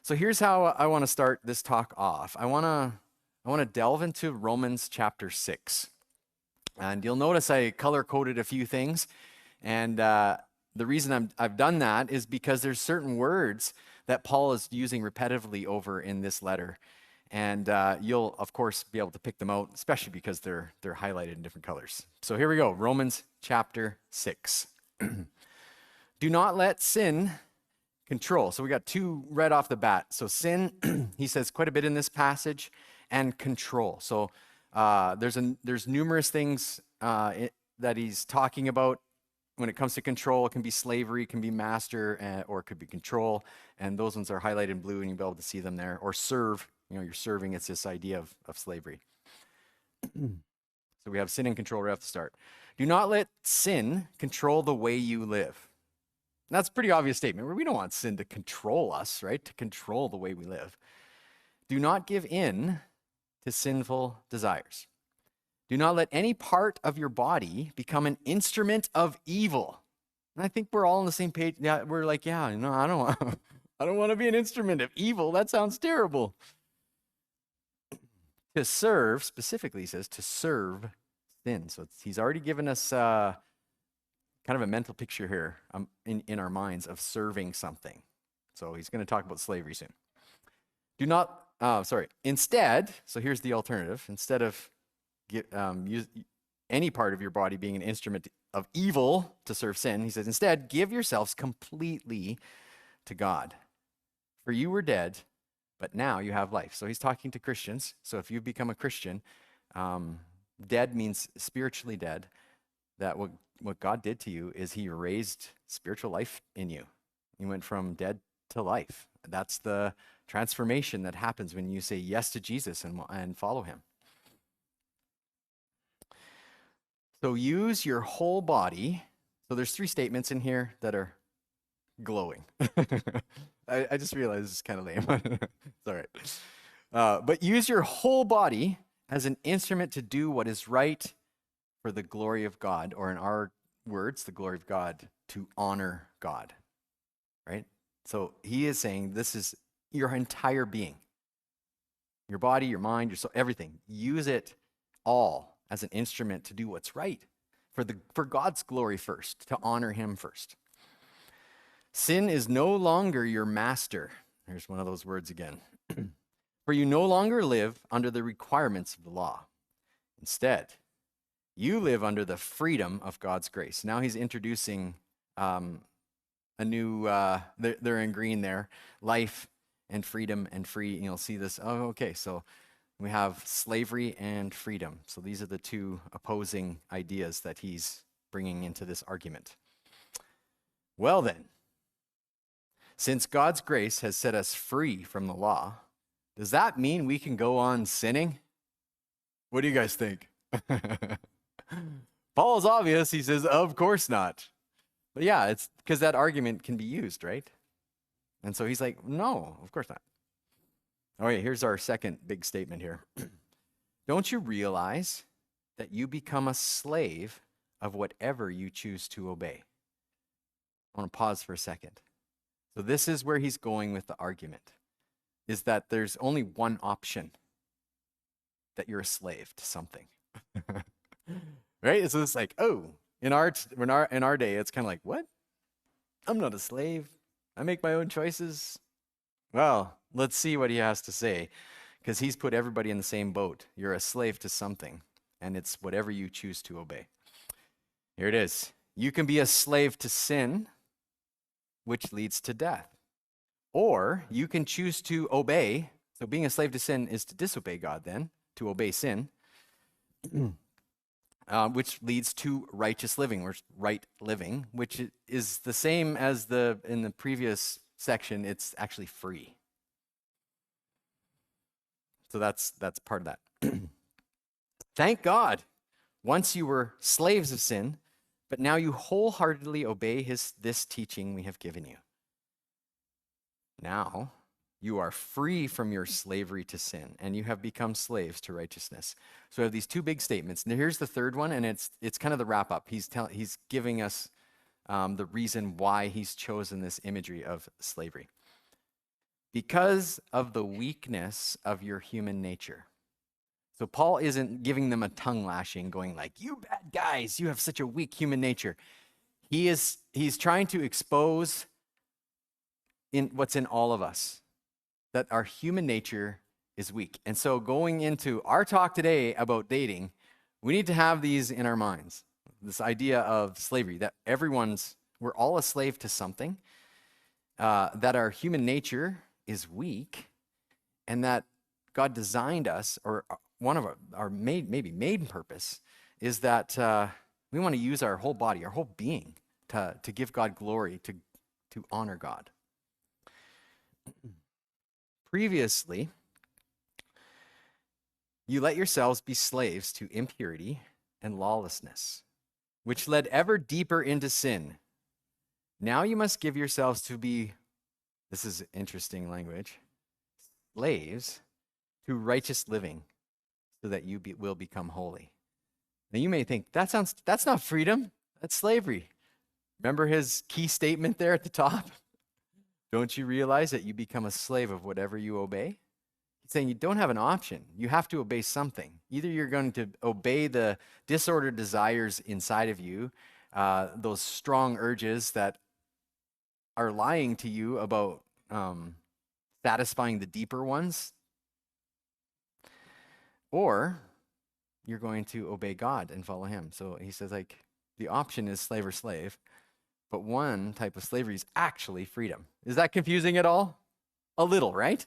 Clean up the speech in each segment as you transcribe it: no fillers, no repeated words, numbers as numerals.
So here's how I want to start this talk off. I want to delve into Romans chapter 6. And you'll notice I color-coded a few things. And the reason I've done that is because there's certain words that Paul is using repetitively over in this letter. And you'll, of course, be able to pick them out, especially because they're highlighted in different colors. So here we go, Romans chapter 6. Do not let sin control. So we got two right off the bat. So sin, he says quite a bit in this passage, and control. So there's numerous things that he's talking about when it comes to control. It can be slavery, it can be master, or it could be control. And those ones are highlighted in blue, and you'll be able to see them there. Or serve. You're serving. It's this idea of slavery. So we have sin and control right off the start. Do not let sin control the way you live. That's a pretty obvious statement. We don't want sin to control us, right? To control the way we live. Do not give in to sinful desires. Do not let any part of your body become an instrument of evil. And I think we're all on the same page. Yeah, we're like, I don't want to be an instrument of evil. That sounds terrible. To serve, specifically, he says, to serve sin. So he's already given us kind of a mental picture here in our minds of serving something. So he's going to talk about slavery soon. Instead, so here's the alternative. Instead of use any part of your body being an instrument of evil to serve sin, he says, instead, give yourselves completely to God. For you were dead, but now you have life. So he's talking to Christians. So if you become a Christian, dead means spiritually dead. That what God did to you is he raised spiritual life in you. You went from dead to life. That's the transformation that happens when you say yes to Jesus and follow him. So use your whole body. So there's 3 statements in here that are glowing. I just realized it's kind of lame. It's all right. But use your whole body as an instrument to do what is right for the glory of God, or in our words, the glory of God, to honor God, right? So he is saying this is your entire being, your body, your mind, your soul, everything. Use it all as an instrument to do what's right for God's glory first, to honor him first. Sin is no longer your master. There's one of those words again. For you no longer live under the requirements of the law. Instead, you live under the freedom of God's grace. Now he's introducing a new, they're in green there, life and freedom and free. And you'll see this. Oh, okay. So we have slavery and freedom. So these are the 2 opposing ideas that he's bringing into this argument. Well then, since God's grace has set us free from the law, does that mean we can go on sinning? What do you guys think? Paul's obvious. He says, of course not. But yeah, it's because that argument can be used, right? And so he's like, no, of course not. All right, here's our second big statement here. Don't you realize that you become a slave of whatever you choose to obey? I want to pause for a second. So this is where he's going with the argument, is that there's only one option, that you're a slave to something. Right? So it's like, in our day, it's kind of like, what? I'm not a slave. I make my own choices. Well, let's see what he has to say, because he's put everybody in the same boat. You're a slave to something, and it's whatever you choose to obey. Here it is. You can be a slave to sin, which leads to death. Or you can choose to obey. So being a slave to sin is to disobey God then, to obey sin, which leads to righteous living, or right living, which is the same as in the previous section. It's actually free. So that's part of that. Thank God. Once you were slaves of sin, but now you wholeheartedly obey this teaching we have given you. Now you are free from your slavery to sin, and you have become slaves to righteousness. So we have these 2 big statements. Now here's the third one, and it's kind of the wrap up. He's giving us the reason why he's chosen this imagery of slavery. because of the weakness of your human nature. So Paul isn't giving them a tongue lashing, going like, you bad guys, you have such a weak human nature. He's trying to expose in what's in all of us, that our human nature is weak. And so going into our talk today about dating, we need to have these in our minds. This idea of slavery, that we're all a slave to something, that our human nature is weak, and that God designed us, or one of our main purpose is that we want to use our whole body, our whole being to give God glory, to honor God. Previously, you let yourselves be slaves to impurity and lawlessness, which led ever deeper into sin. Now you must give yourselves to be, this is interesting language, slaves to righteous living, so that you will become holy. Now you may think, that's not freedom, that's slavery. Remember his key statement there at the top? Don't you realize that you become a slave of whatever you obey? He's saying you don't have an option. You have to obey something. Either you're going to obey the disordered desires inside of you, those strong urges that are lying to you about satisfying the deeper ones, or you're going to obey God and follow him. So he says, like, the option is slave or slave, but one type of slavery is actually freedom. Is that confusing at all? A little, right?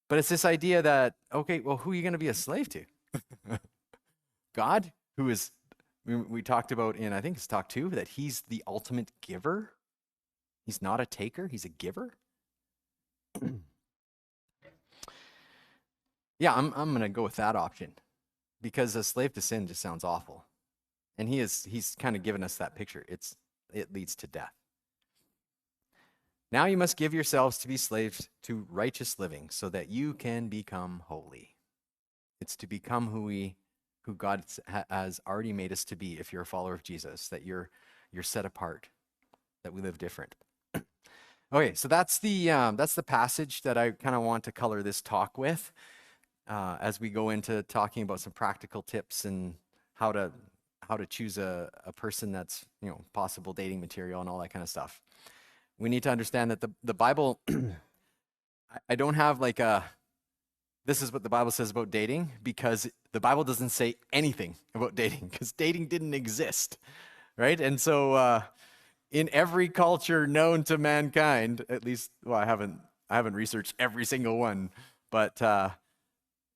But it's this idea that, okay, well, who are you going to be a slave to? God, who is, we talked about in, I think it's talk 2, that he's the ultimate giver. He's not a taker, he's a giver. Yeah, I'm going to go with that option, because a slave to sin just sounds awful. And he's kind of given us that picture. It leads to death. Now you must give yourselves to be slaves to righteous living, so that you can become holy. It's to become who God has already made us to be if you're a follower of Jesus, that you're set apart, that we live different. Okay, so that's the passage that I kind of want to color this talk with, as we go into talking about some practical tips and how to choose a person that's, possible dating material and all that kind of stuff. We need to understand that the Bible, I don't have like this is what the Bible says about dating, because the Bible doesn't say anything about dating, because dating didn't exist, right? And so in every culture known to mankind, at least, well, I haven't researched every single one, but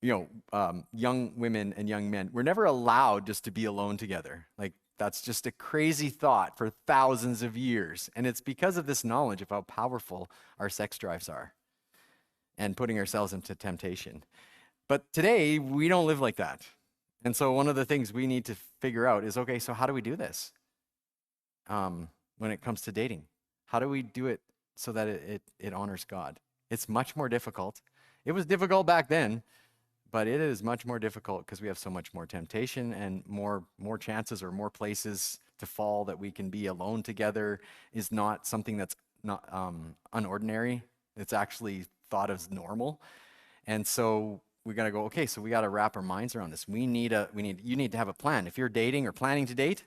young women and young men were never allowed just to be alone together. Like, that's just a crazy thought for thousands of years. And it's because of this knowledge of how powerful our sex drives are and putting ourselves into temptation. But today, we don't live like that. And so one of the things we need to figure out is, okay, so how do we do this when it comes to dating? How do we do it so that it honors God? It's much more difficult. It was difficult back then, but it is much more difficult because we have so much more temptation and more chances or more places to fall. That we can be alone together is not something that's not unordinary. It's actually thought as normal. And so we got to go, okay, so we got to wrap our minds around this. You need to have a plan. If you're dating or planning to date,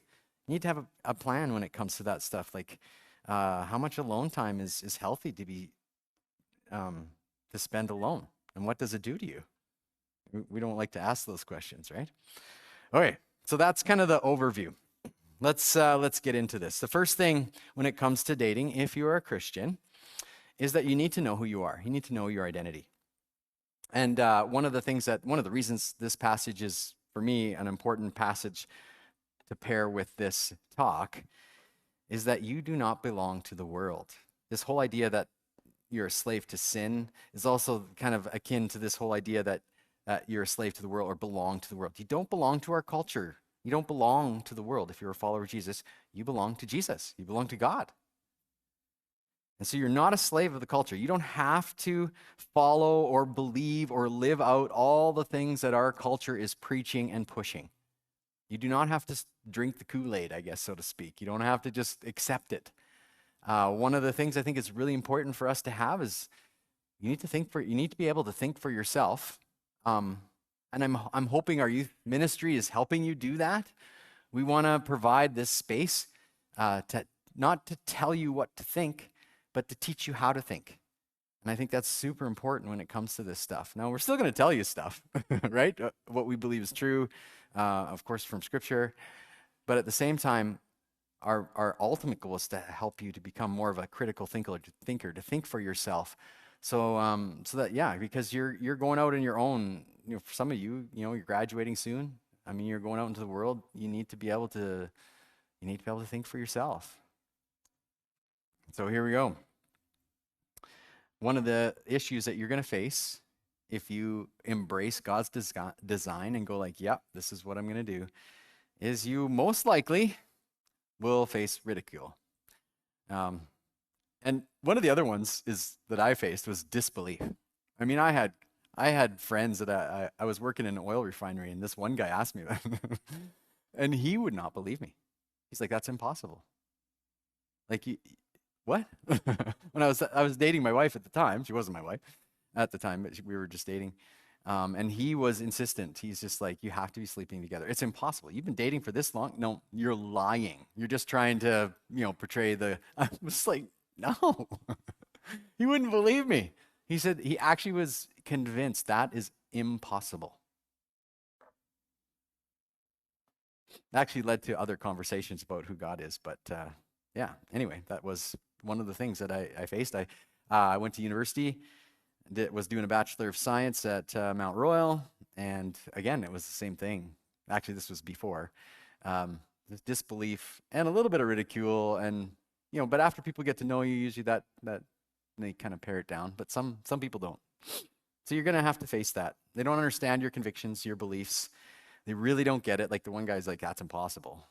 you need to have a plan when it comes to that stuff. Like how much alone time is healthy to be to spend alone, and what does it do to you? We don't like to ask those questions, right? Okay, so that's kind of the overview. Let's get into this. The first thing when it comes to dating, if you are a Christian, is that you need to know who you are. You need to know your identity. And one of the reasons this passage is, for me, an important passage to pair with this talk is that you do not belong to the world. This whole idea that you're a slave to sin is also kind of akin to this whole idea that you're a slave to the world or belong to the world. You don't belong to our culture. You don't belong to the world. If you're a follower of Jesus, you belong to Jesus. You belong to God. And so you're not a slave of the culture. You don't have to follow or believe or live out all the things that our culture is preaching and pushing. You do not have to drink the Kool-Aid, I guess, so to speak. You don't have to just accept it. One of the things I think is really important for us to have is You need to be able to think for yourself. And I'm hoping our youth ministry is helping you do that. We want to provide this space to not to tell you what to think, but to teach you how to think. And I think that's super important when it comes to this stuff. Now, we're still going to tell you stuff, right? What we believe is true, of course, from Scripture. But at the same time, our ultimate goal is to help you to become more of a critical thinker, to think for yourself. So so that, yeah, because you're going out in your own, for some of you, you're graduating soon. I mean, you're going out into the world. You need to be able to think for yourself. So here we go. One of the issues that you're going to face if you embrace God's design and go like, yep, this is what I'm going to do, is you most likely will face ridicule. And one of the other ones that I faced was disbelief. I mean, I had friends that I was working in an oil refinery, and this one guy asked me that, and he would not believe me. He's like, "That's impossible." Like, what? When I was dating my wife at the time, she wasn't my wife at the time, but we were just dating. And he was insistent. He's just like, you have to be sleeping together. It's impossible. You've been dating for this long? No, you're lying. You're just trying to, portray the. I was like, no. He wouldn't believe me. He said he actually was convinced that is impossible. It actually led to other conversations about who God is. But yeah, anyway, that was one of the things that I faced. I went to university, was doing a Bachelor of Science at Mount Royal. And again, it was the same thing. Actually, this was before. Disbelief and a little bit of ridicule. And, but after people get to know you, usually that they kind of pare it down. But some people don't. So you're going to have to face that. They don't understand your convictions, your beliefs. They really don't get it. Like the one guy's like, that's impossible.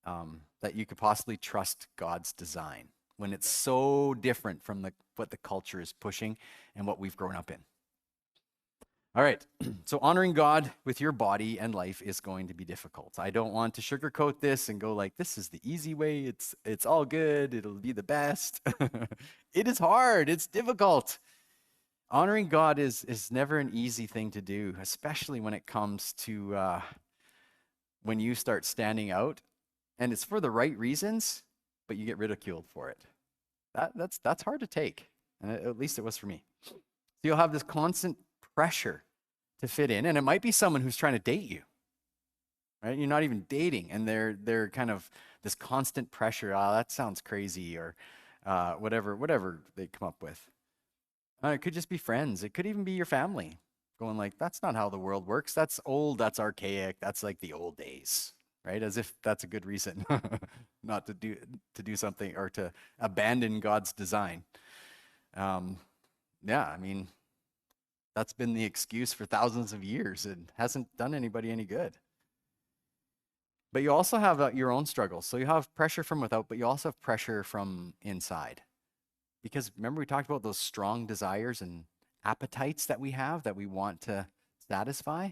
That you could possibly trust God's design when it's so different from what the culture is pushing and what we've grown up in. All right, so honoring God with your body and life is going to be difficult. I don't want to sugarcoat this and go like, this is the easy way, it's all good, it'll be the best. It is hard, it's difficult. Honoring God is never an easy thing to do, especially when it comes to when you start standing out, and it's for the right reasons, but you get ridiculed for it. That's hard to take, at least it was for me. So you'll have this constant pressure to fit in, and it might be someone who's trying to date you, right? You're not even dating, and they're kind of this constant pressure. That sounds crazy, or whatever they come up with. It could just be friends. It could even be your family going like, that's not how the world works. That's old. That's archaic. That's like the old days, right? As if that's a good reason not to do something or to abandon God's design. Yeah, I mean, that's been the excuse for thousands of years. It hasn't done anybody any good. But you also have your own struggles. So you have pressure from without, but you also have pressure from inside. Because remember, we talked about those strong desires and appetites that we have that we want to satisfy.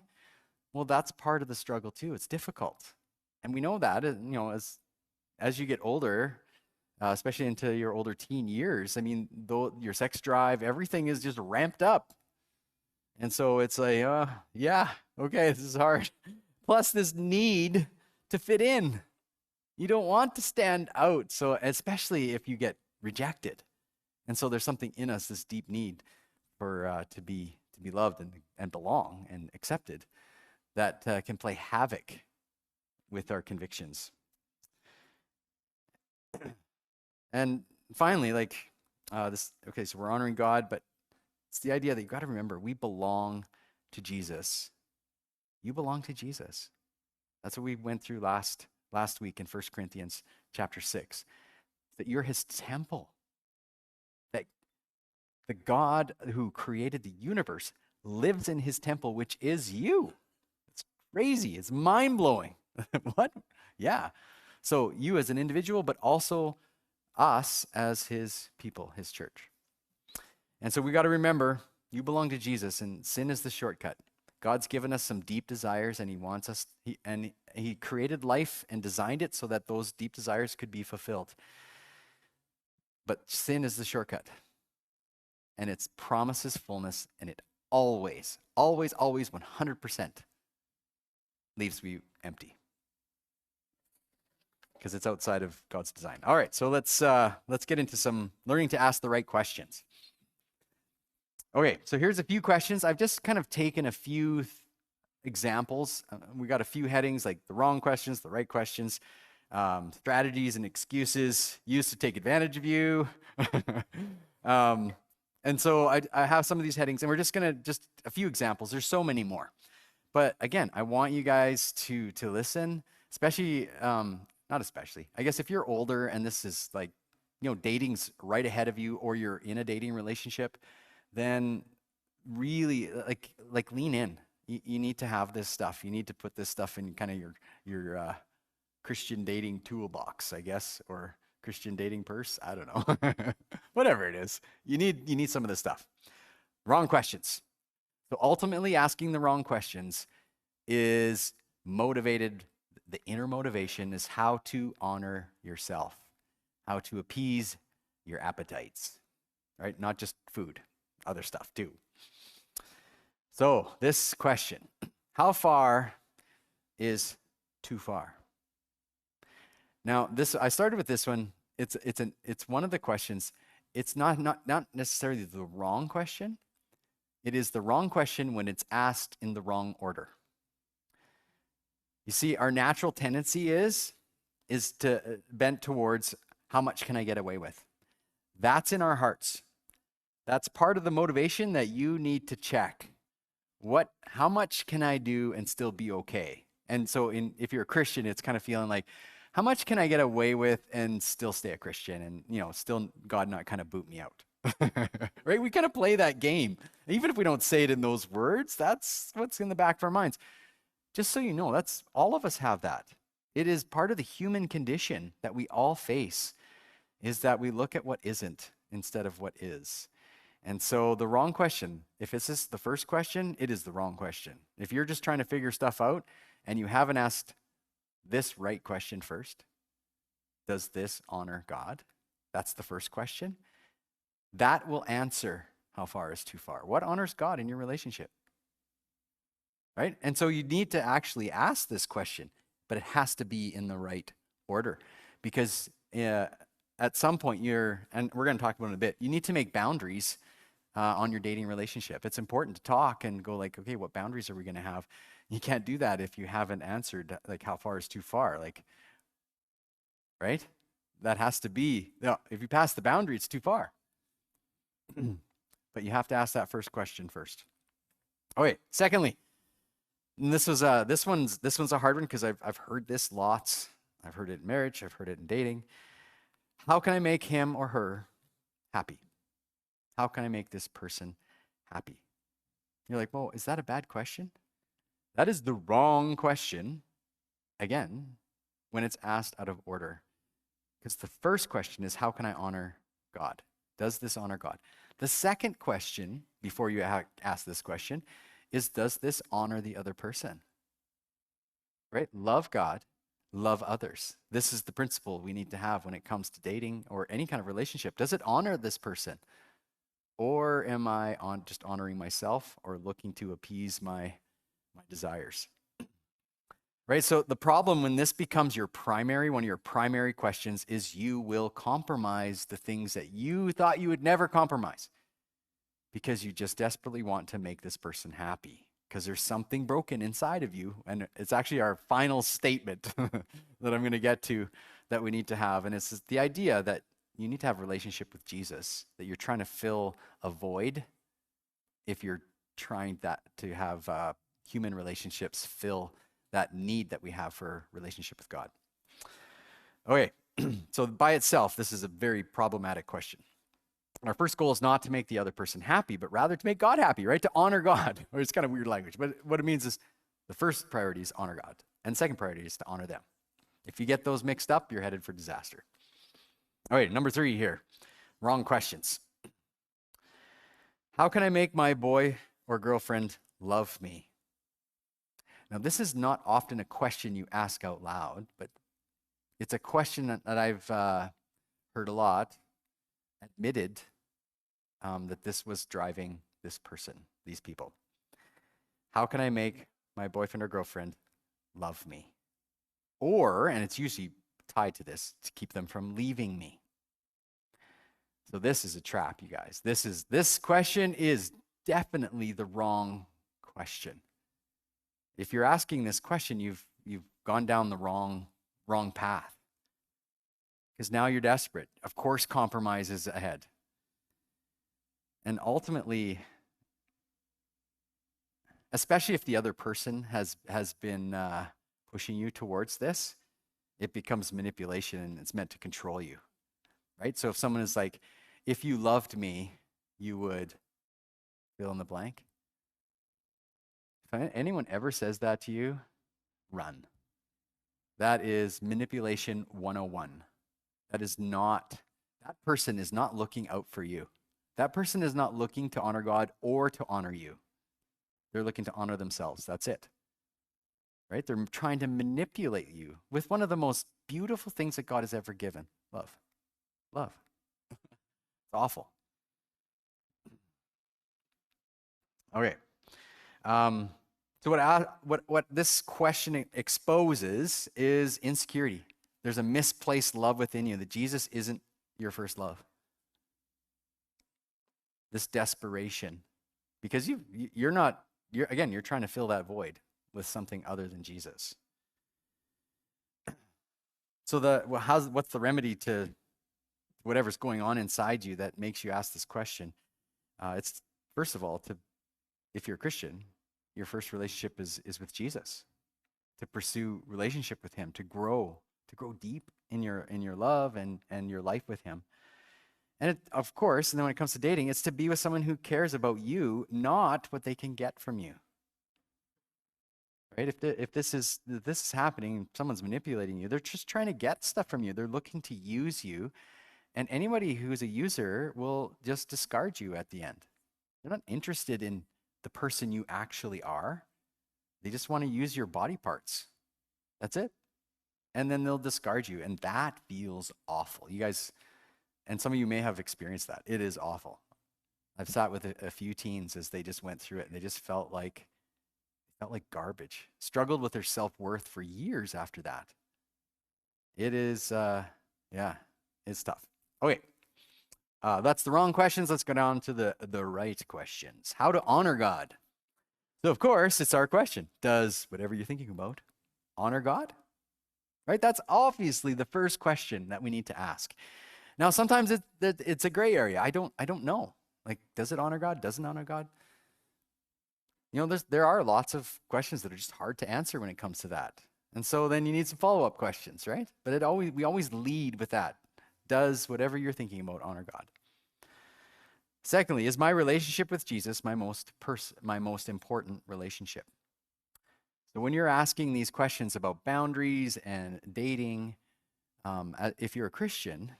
Well, that's part of the struggle too. It's difficult. And we know that, as you get older, especially into your older teen years, I mean, though your sex drive, everything is just ramped up. And so it's like, yeah, okay, this is hard. Plus this need to fit in. You don't want to stand out. So especially if you get rejected. And so there's something in us, this deep need for to be loved and belong and accepted, that can play havoc with our convictions. And finally, this. Okay, so we're honoring God, but it's the idea that you've got to remember we belong to Jesus. You belong to Jesus. That's what we went through last week in 1 Corinthians chapter 6. That you're his temple. That the God who created the universe lives in his temple, which is you. It's crazy. It's mind-blowing. What? Yeah. So you as an individual, but also us as his people, his church. And so we got to remember, you belong to Jesus, and sin is the shortcut. God's given us some deep desires, and he wants us, he created life and designed it so that those deep desires could be fulfilled. But sin is the shortcut. and it promises fullness, and it always, always, always 100% leaves you empty because it's outside of God's design. All right, so let's get into some learning to ask the right questions. Okay, so here's a few questions. I've just kind of taken a few examples. We got a few headings like the wrong questions, the right questions, strategies and excuses used to take advantage of you. And so I have some of these headings, and we're just gonna a few examples. There's so many more, but again, I want you guys to listen, especially not especially. I guess if you're older and this is like, dating's right ahead of you, or you're in a dating relationship, then really like lean in. You need to have this stuff. You need to put this stuff in kind of your Christian dating toolbox, I guess, or Christian dating purse. I don't know. Whatever it is. You need some of this stuff. Wrong questions. So ultimately asking the wrong questions is motivated. The inner motivation is how to honor yourself, how to appease your appetites, right? Not just food, other stuff too. So this question, how far is too far? Now, I started with this one. It's one of the questions. It's not necessarily the wrong question. It is the wrong question when it's asked in the wrong order. You see, our natural tendency is to bend towards how much can I get away with? That's in our hearts. That's part of the motivation that you need to check. How much can I do and still be okay? And so if you're a Christian, it's kind of feeling like, how much can I get away with and still stay a Christian and, still God not kind of boot me out? Right? We kind of play that game. Even if we don't say it in those words, that's what's in the back of our minds. Just so you know, that's all of us have that. It is part of the human condition that we all face, is that we look at what isn't instead of what is. And so the wrong question, if this is the first question, it is the wrong question. If you're just trying to figure stuff out and you haven't asked this right question first, does this honor God? That's the first question. That will answer how far is too far. What honors God in your relationship? Right? And so you need to actually ask this question, but it has to be in the right order, because at some point and we're going to talk about it in a bit, you need to make boundaries on your dating relationship. It's important to talk and go like, okay, what boundaries are we going to have? You can't do that if you haven't answered like how far is too far, like, right? That has to be, if you pass the boundary, it's too far. But you have to ask that first question first. Okay, secondly, and this one's a hard one because I've heard this lots. I've heard it in marriage, I've heard it in dating. How can I make him or her happy? How can I make this person happy? You're like, well, is that a bad question? That is the wrong question, again, when it's asked out of order. Because the first question is, how can I honor God? Does this honor God? The second question, before you ask this question, is, does this honor the other person? Right? Love God, love others. This is the principle we need to have when it comes to dating or any kind of relationship. Does it honor this person? Or am I just honoring myself or looking to appease my desires? Right? So the problem when this becomes one of your primary questions is you will compromise the things that you thought you would never compromise, because you just desperately want to make this person happy, because there's something broken inside of you. And it's actually our final statement that I'm going to get to that we need to have. And it's the idea that you need to have a relationship with Jesus, that you're trying to fill a void if you're trying to have human relationships fill that need that we have for a relationship with God. Okay, so by itself, this is a very problematic question. Our first goal is not to make the other person happy, but rather to make God happy, right? To honor God. Or it's kind of weird language, but what it means is the first priority is honor God, and second priority is to honor them. If you get those mixed up, you're headed for disaster. All right, number 3 here. Wrong questions. How can I make my boy or girlfriend love me? Now, this is not often a question you ask out loud, but it's a question that I've heard a lot, admitted that this was driving this person, these people. How can I make my boyfriend or girlfriend love me? Or, and it's usually tied to this, to keep them from leaving me. So this is a trap, you guys. This question is definitely the wrong question. If you're asking this question, you've gone down the wrong path. Because now you're desperate. Of course, compromise is ahead. And ultimately, especially if the other person has been pushing you towards this, it becomes manipulation and it's meant to control you, right? So if someone is like, if you loved me, you would fill in the blank. If anyone ever says that to you, run. That is manipulation 101. That person is not looking out for you. That person is not looking to honor God or to honor you. They're looking to honor themselves. That's it. Right? They're trying to manipulate you with one of the most beautiful things that God has ever given. Love. Love. It's awful. Okay. So what this question exposes is insecurity. There's a misplaced love within you, that Jesus isn't your first love. This desperation. Because you're trying to fill that void with something other than Jesus. So what's the remedy to whatever's going on inside you that makes you ask this question? It's first of all, if you're a Christian, your first relationship is with Jesus. To pursue relationship with him, to grow deep in your love and your life with him. And of course, and then when it comes to dating, it's to be with someone who cares about you, not what they can get from you. Right? If this is happening, someone's manipulating you, they're just trying to get stuff from you. They're looking to use you. And anybody who's a user will just discard you at the end. They're not interested in the person you actually are. They just want to use your body parts. That's it. And then they'll discard you. And that feels awful. You guys, and some of you may have experienced that. It is awful. I've sat with a few teens as they just went through it, and they just felt like garbage. Struggled with their self-worth for years after that. It is, it's tough. Okay. That's the wrong questions. Let's go down to the right questions. How to honor God. So, of course, it's our question. Does whatever you're thinking about honor God? Right? That's obviously the first question that we need to ask. Now, sometimes it's a gray area. I don't know. Like, does it honor God? Doesn't honor God? You know, there are lots of questions that are just hard to answer when it comes to that. And so then you need some follow-up questions, right? But we always lead with that. Does whatever you're thinking about honor God? Secondly, is my relationship with Jesus my most important relationship? So when you're asking these questions about boundaries and dating, if you're a Christian,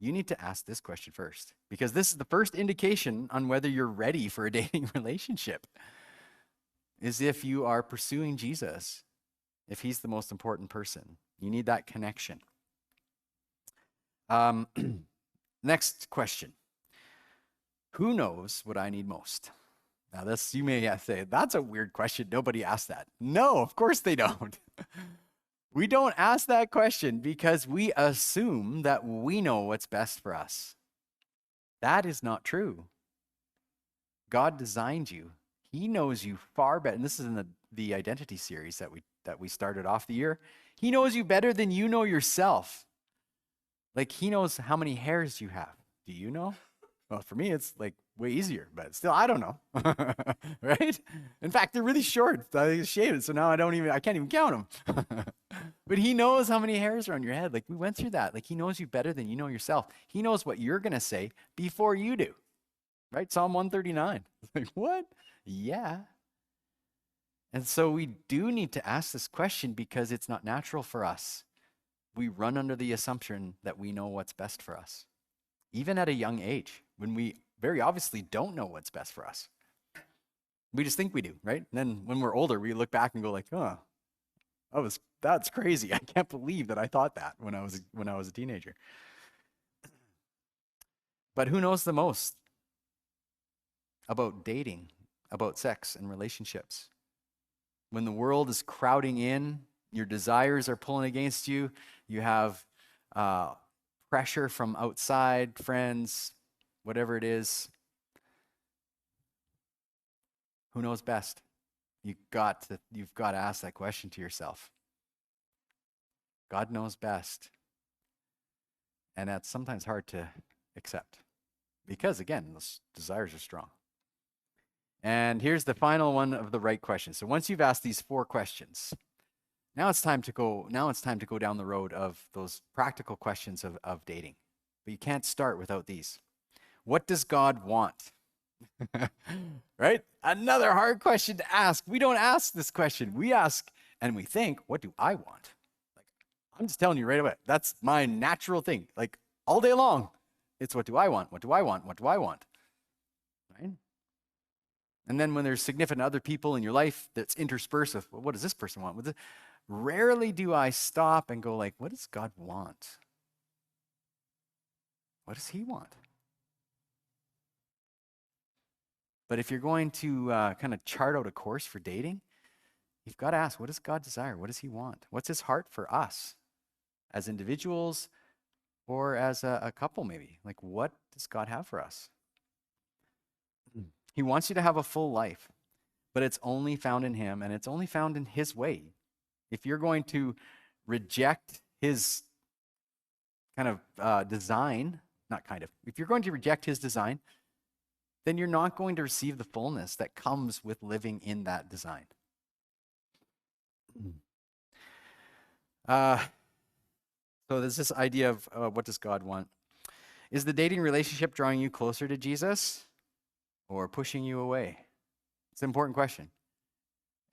you need to ask this question first, because this is the first indication on whether you're ready for a dating relationship. Is if you are pursuing Jesus, if he's the most important person. You need that connection. Next question. Who knows what I need most? Now this, you may say, that's a weird question. Nobody asked that. No, of course they don't. We don't ask that question because we assume that we know what's best for us. That is not true. God designed you. He knows you far better. And this is in the identity series that we started off the year. He knows you better than you know yourself. Like, he knows how many hairs you have. Do you know? Well, for me, it's like way easier, but still, I don't know. Right? In fact, they're really short. I shaved, so now I can't even count them. But he knows how many hairs are on your head. Like, we went through that. Like, he knows you better than you know yourself. He knows what you're going to say before you do. Right? Psalm 139. Like, what? Yeah. And so we do need to ask this question because it's not natural for us. We run under the assumption that we know what's best for us, even at a young age, when we very obviously don't know what's best for us. We just think we do, right? And then when we're older, we look back and go like, oh, that's crazy. I can't believe that I thought that when I was a teenager. But who knows the most? about dating, about sex and relationships. When the world is crowding in, your desires are pulling against you, you have pressure from outside, friends, whatever it is, who knows best? You've got to ask that question to yourself. God knows best. And that's sometimes hard to accept because, again, those desires are strong. And here's the final one of the right questions. So once you've asked these 4 questions, now it's time to go down the road of those practical questions of dating. But you can't start without these. What does God want? Right? Another hard question to ask. We don't ask this question. We ask and we think, what do I want? Like, I'm just telling you right away. That's my natural thing. Like all day long, it's what do I want? What do I want? What do I want? Right? And then when there's significant other people in your life that's interspersed with, well, what does this person want? Rarely do I stop and go like, what does God want? What does he want? But if you're going to kind of chart out a course for dating, you've got to ask, what does God desire? What does he want? What's his heart for us as individuals or as a couple maybe? Like, what does God have for us? He wants you to have a full life, but it's only found in him and it's only found in his way. If you're going to reject his kind of design, if you're going to reject his design, then you're not going to receive the fullness that comes with living in that design. So there's this idea of what does God want? Is the dating relationship drawing you closer to Jesus or pushing you away? It's an important question.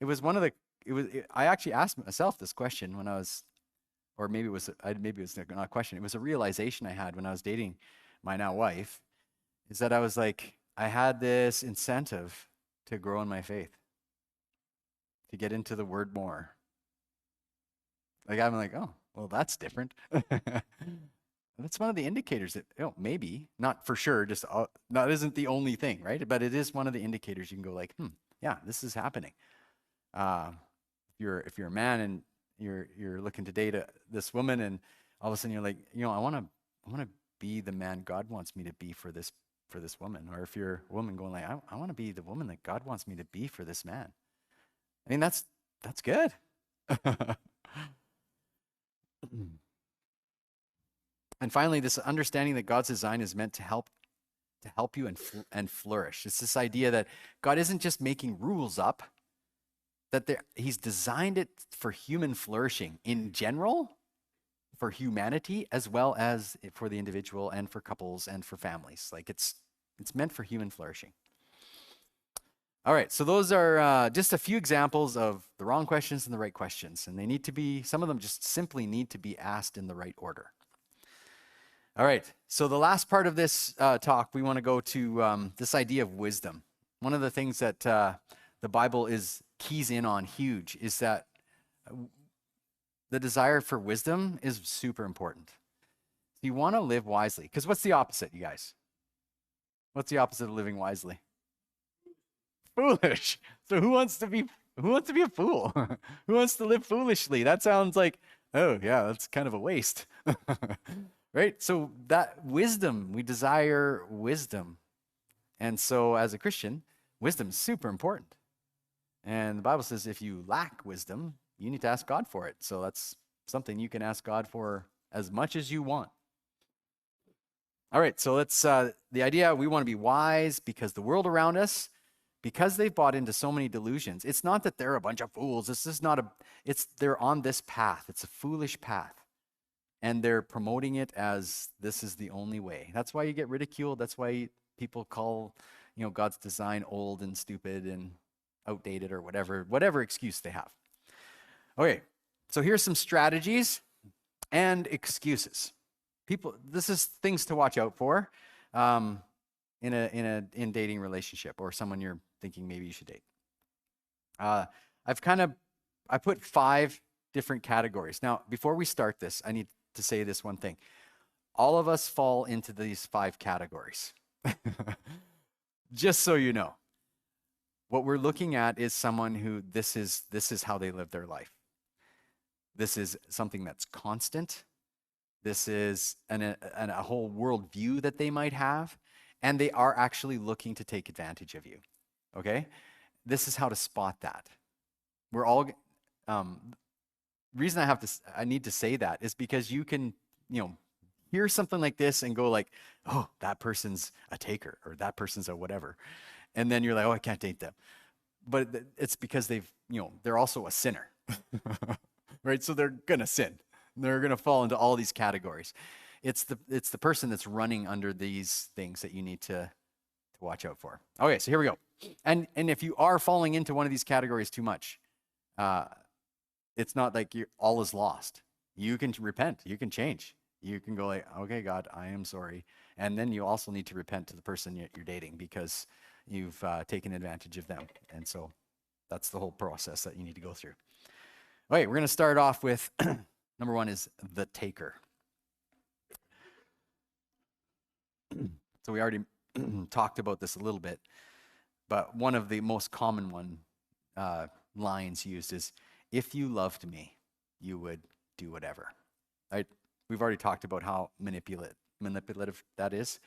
I actually asked myself this question when I was, or maybe it was not a question. It was a realization I had when I was dating my now wife, is that I was like, I had this incentive to grow in my faith, to get into the word more. Like I'm like, oh, well, that's different. That's one of the indicators that, maybe, not for sure, just that isn't the only thing, right? But it is one of the indicators you can go like, yeah, this is happening. If you're a man and you're looking to date this woman, and all of a sudden you're like, I want to be the man God wants me to be for this woman. Or if you're a woman going like, I want to be the woman that God wants me to be for this man. I mean, that's good. And finally, this understanding that God's design is meant to help you and flourish. It's this idea that God isn't just making rules up, that he's designed it for human flourishing in general, for humanity, as well as for the individual and for couples and for families. Like it's meant for human flourishing. All right, so those are just a few examples of the wrong questions and the right questions. And some of them just simply need to be asked in the right order. All right, so the last part of this talk, we want to go to this idea of wisdom. One of the things that the Bible keys in on huge is that the desire for wisdom is super important. You want to live wisely, because what's the opposite, you guys? What's the opposite of living wisely? Foolish. So who wants to be a fool? Who wants to live foolishly? That sounds like, oh yeah, that's kind of a waste. Right? So that wisdom, we desire wisdom. And so as a Christian, wisdom is super important. And the Bible says if you lack wisdom, you need to ask God for it. So that's something you can ask God for as much as you want. All right, so let's, the idea, we want to be wise because the world around us, because they've bought into so many delusions, it's not that they're a bunch of fools. They're on this path. It's a foolish path. And they're promoting it as this is the only way. That's why you get ridiculed. That's why people call, God's design old and stupid and outdated or whatever excuse they have. Okay, so here's some strategies and excuses. This is things to watch out for in a dating relationship or someone you're thinking maybe you should date. I put 5 different categories. Now, before we start this, I need to say this one thing. All of us fall into these 5 categories. Just so you know. What we're looking at is someone who this is how they live their life. This is something that's constant. This is a whole worldview that they might have, and they are actually looking to take advantage of you. Okay? This is how to spot that. We're all reason I need to say that is because you can, hear something like this and go like, oh, that person's a taker or that person's a whatever. And then you're like, oh, I can't date them. But it's because they're also a sinner. Right? So they're going to sin. They're going to fall into all these categories. It's the person that's running under these things that you need to watch out for. Okay, so here we go. And if you are falling into one of these categories too much, it's not like all is lost. You can repent. You can change. You can go like, okay, God, I am sorry. And then you also need to repent to the person you're dating because you've taken advantage of them. And so that's the whole process that you need to go through. Okay, we're going to start off with number one is the taker. So we already talked about this a little bit, but one of the most common lines used is, if you loved me, you would do whatever. Right? We've already talked about how manipulative that is.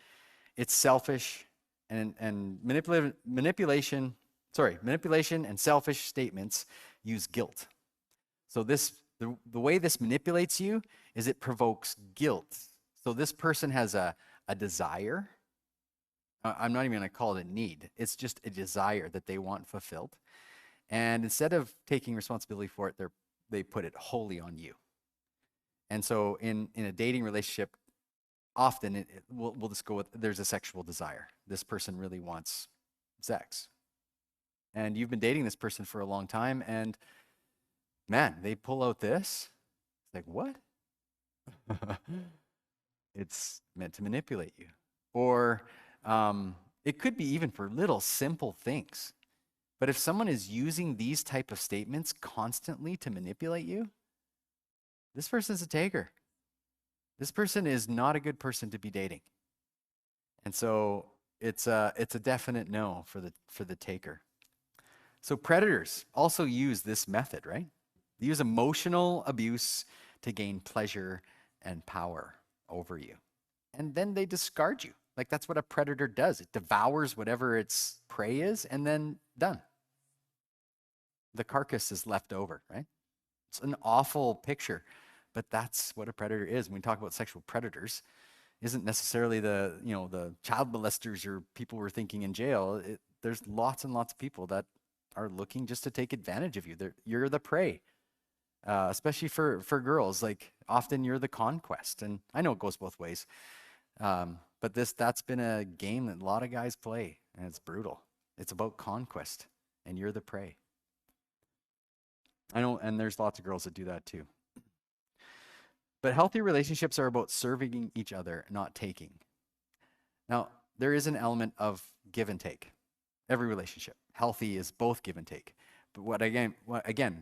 It's selfish and manipulation and selfish statements use guilt. So the way this manipulates you is it provokes guilt. So this person has a desire. I'm not even going to call it a need. It's just a desire that they want fulfilled. And instead of taking responsibility for it, they put it wholly on you. And so in a dating relationship, often we'll just go with, there's a sexual desire. This person really wants sex. And you've been dating this person for a long time, and man, they pull out this. It's like, what? It's meant to manipulate you. Or it could be even for little simple things. But if someone is using these type of statements constantly to manipulate you, this person's a taker. This person is not a good person to be dating. And so it's a definite no for the taker. So predators also use this method, right? They use emotional abuse to gain pleasure and power over you. And then they discard you. Like that's what a predator does. It devours whatever its prey is and then done. The carcass is left over, right? It's an awful picture, but that's what a predator is. When we talk about sexual predators, isn't necessarily the child molesters or people we're thinking in jail. There's lots and lots of people that are looking just to take advantage of you. You're the prey, especially for girls. Like often you're the conquest, and I know it goes both ways. But that's been a game that a lot of guys play, and it's brutal. It's about conquest, and you're the prey. I know, and there's lots of girls that do that too. But healthy relationships are about serving each other, not taking. Now, there is an element of give and take. Every relationship, healthy, is both give and take. But again,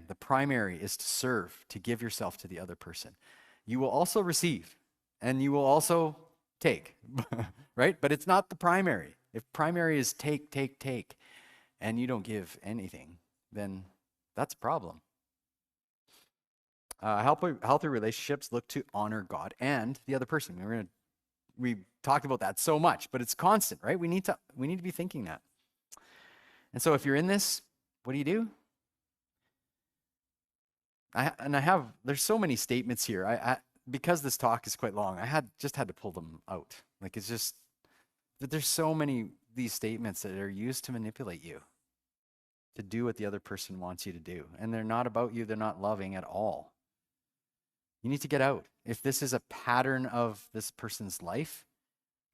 the primary is to serve, to give yourself to the other person. You will also receive, and you will also take, right? But it's not the primary. If primary is take, and you don't give anything, then that's a problem. Healthy relationships look to honor God and the other person. We talked about that so much, but it's constant, right? We need to be thinking that. And so if you're in this, what do? There's so many statements here. Because this talk is quite long, I just had to pull them out. Like it's just that there's so many these statements that are used to manipulate you, to do what the other person wants you to do. And they're not about you. They're not loving at all. You need to get out. If this is a pattern of this person's life,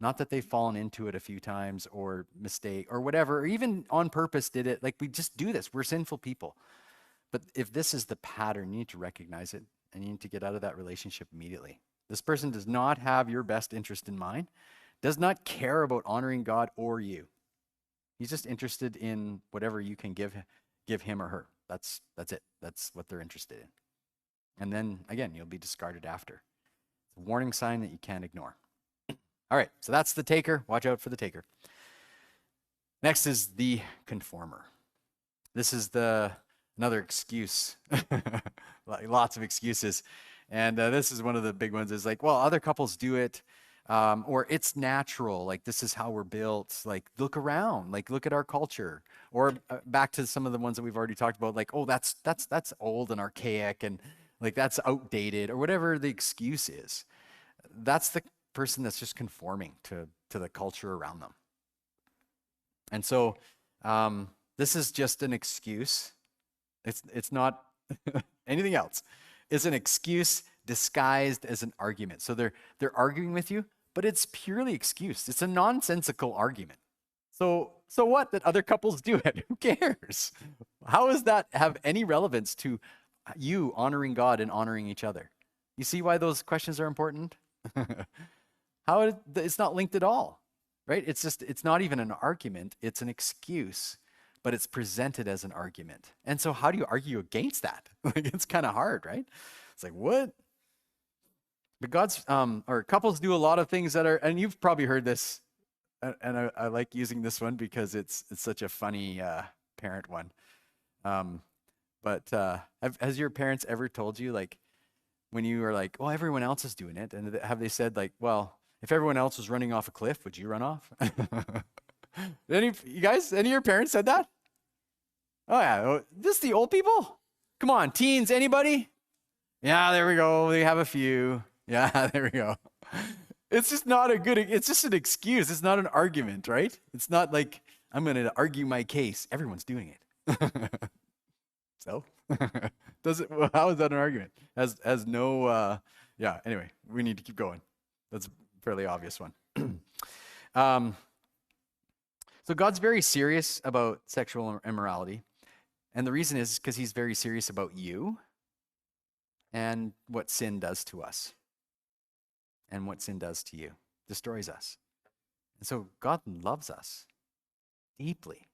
not that they've fallen into it a few times or mistake or whatever, or even on purpose did it. Like we just do this. We're sinful people. But if this is the pattern, you need to recognize it and you need to get out of that relationship immediately. This person does not have your best interest in mind, does not care about honoring God or you. He's just interested in whatever you can give him or her. That's it. That's what they're interested in. And then, again, you'll be discarded after. It's a warning sign that you can't ignore. All right, so that's the taker. Watch out for the taker. Next is the conformer. This is another excuse. Lots of excuses. And this is one of the big ones is like, well, other couples do it. Or it's natural, like this is how we're built. Like look around, like look at our culture. Or back to some of the ones that we've already talked about, like, oh, that's old and archaic and like that's outdated or whatever the excuse is. That's the person that's just conforming to the culture around them. And so this is just an excuse. It's not anything else. It's an excuse disguised as an argument. So they're arguing with you, but it's purely excuse. It's a nonsensical argument. So what that other couples do it? Who cares? How does that have any relevance to you honoring God and honoring each other? You see why those questions are important? It's not linked at all, right? It's not even an argument, it's an excuse, but it's presented as an argument. And so how do you argue against that? Like it's kind of hard, right? It's like, what? But or couples do a lot of things that are, and you've probably heard this, and I like using this one because it's such a funny parent one. But has your parents ever told you, like, when you are like, well, everyone else is doing it, and have they said like, well, if everyone else was running off a cliff, would you run off? Any of your parents said that? Oh yeah, just the old people? Come on, teens, anybody? Yeah, there we go. We have a few. Yeah, there we go. It's just not it's just an excuse. It's not an argument, right? It's not like I'm going to argue my case. Everyone's doing it. So, how is that an argument? Has no, yeah, anyway, we need to keep going. That's a fairly obvious one. So God's very serious about sexual immorality. And the reason is because he's very serious about you and what sin does to us. And what sin does to you, destroys us. And so God loves us deeply.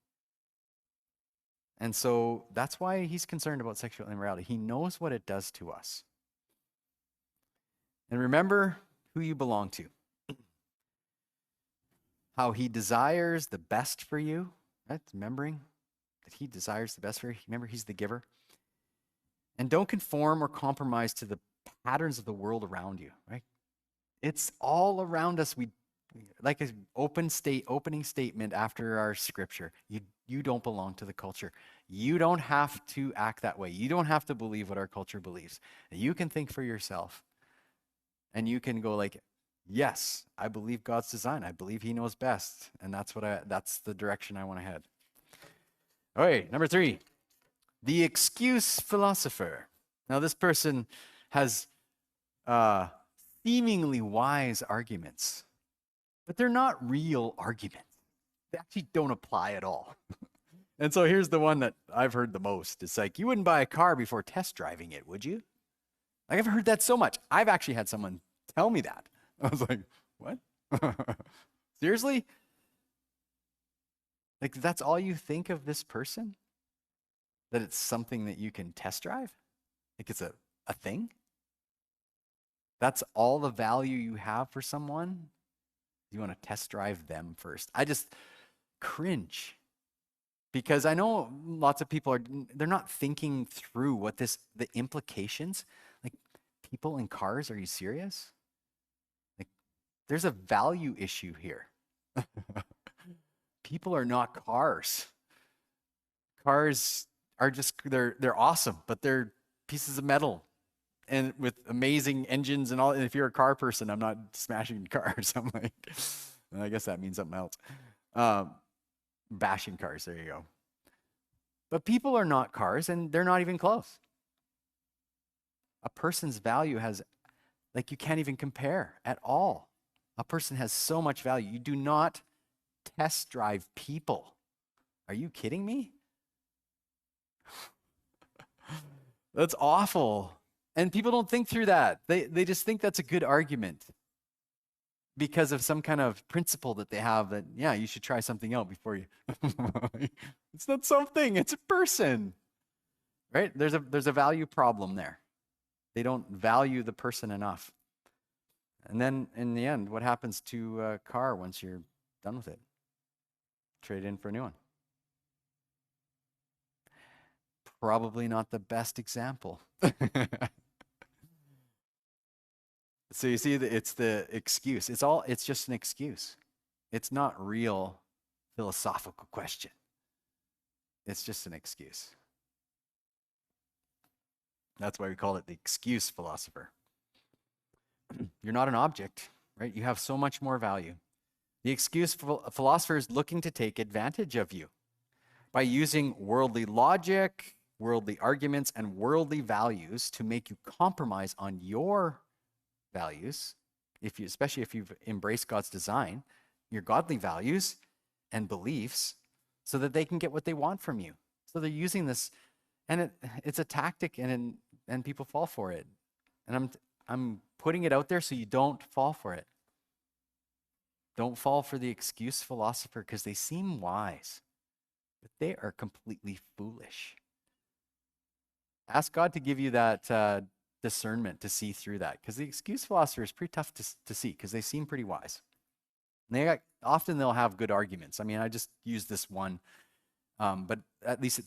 And so that's why he's concerned about sexual immorality. He knows what it does to us. And remember who you belong to. How he desires the best for you, right? Remembering that he desires the best for you. Remember, he's the giver. And don't conform or compromise to the patterns of the world around you, right? It's all around us. We like an opening statement after our scripture. You don't belong to the culture. You don't have to act that way. You don't have to believe what our culture believes. You can think for yourself. And you can go like, yes, I believe God's design. I believe he knows best. And that's the direction I want to head. All right, number 3. The excuse philosopher. Now this person has seemingly wise arguments, but they're not real arguments. They actually don't apply at all. And so here's the one that I've heard the most. It's like, you wouldn't buy a car before test driving it, would you? Like, I've heard that so much. I've actually had someone tell me that. I was like, what? Seriously? Like, that's all you think of this person? That it's something that you can test drive? Like it's a thing? That's all the value you have for someone? You want to test drive them first? I just cringe. Because I know lots of people they're not thinking through what the implications, like people in cars, are you serious? Like there's a value issue here. People are not cars. Cars are just, they're awesome, but they're pieces of metal and with amazing engines and all. And if you're a car person, I'm not smashing cars. I'm like, I guess that means something else. Bashing cars, there you go. But people are not cars, and they're not even close. A person's value like you can't even compare at all. A person has so much value. You do not test drive people. Are you kidding me? That's awful. And people don't think through that. They just think that's a good argument because of some kind of principle that they have that, yeah, you should try something out before you. It's not something, it's a person. Right? There's a value problem there. They don't value the person enough. And then in the end, what happens to a car once you're done with it? trade in for a new one. Probably not the best example. So you see, it's the excuse. It's just an excuse. It's not real philosophical question. It's just an excuse. That's why we call it the excuse philosopher. You're not an object, right? You have so much more value. The excuse philosopher is looking to take advantage of you by using worldly logic, worldly arguments, and worldly values to make you compromise on your values, especially if you've embraced God's design, your godly values and beliefs, so that they can get what they want from you. So they're using this, and it's a tactic, and people fall for it. And I'm putting it out there so you don't fall for it. Don't fall for the excuse philosopher, because they seem wise, but they are completely foolish. Ask God to give you that discernment to see through that, because the excuse philosopher is pretty tough to see, because they seem pretty wise. And often they'll have good arguments. I mean, I just used this one, but at least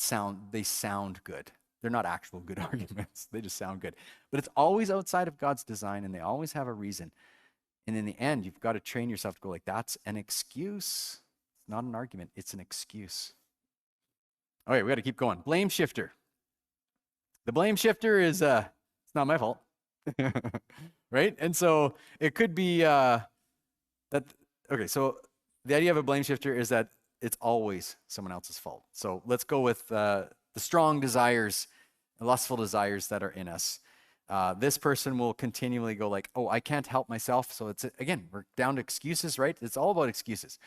they sound good. They're not actual good arguments. They just sound good. But it's always outside of God's design, and they always have a reason. And in the end, you've got to train yourself to go like, that's an excuse. It's not an argument. It's an excuse. Okay, we got to keep going. Blame shifter. The blame shifter is, it's not my fault, right? And so it could be okay, so the idea of a blame shifter is that it's always someone else's fault. So let's go with the strong desires, lustful desires that are in us. This person will continually go like, oh, I can't help myself. So it's, again, we're down to excuses, right? It's all about excuses.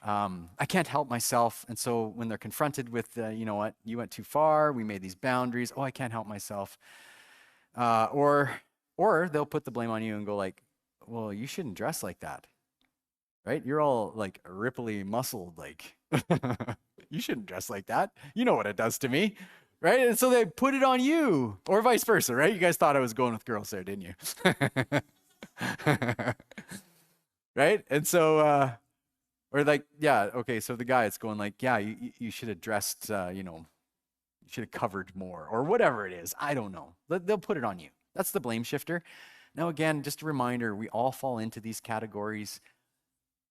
I can't help myself. And so when they're confronted with, you know what, you went too far, we made these boundaries, oh, I can't help myself. Or they'll put the blame on you and go like, well, you shouldn't dress like that, right? You're all like ripply muscled, like, you shouldn't dress like that. You know what it does to me, right? And so they put it on you, or vice versa, right? You guys thought I was going with girls there, didn't you? Right? And so, or like, yeah, okay, so the guy is going like, yeah, you should have dressed, you should have covered more, or whatever it is. I don't know. They'll put it on you. That's the blame shifter. Now, again, just a reminder, we all fall into these categories.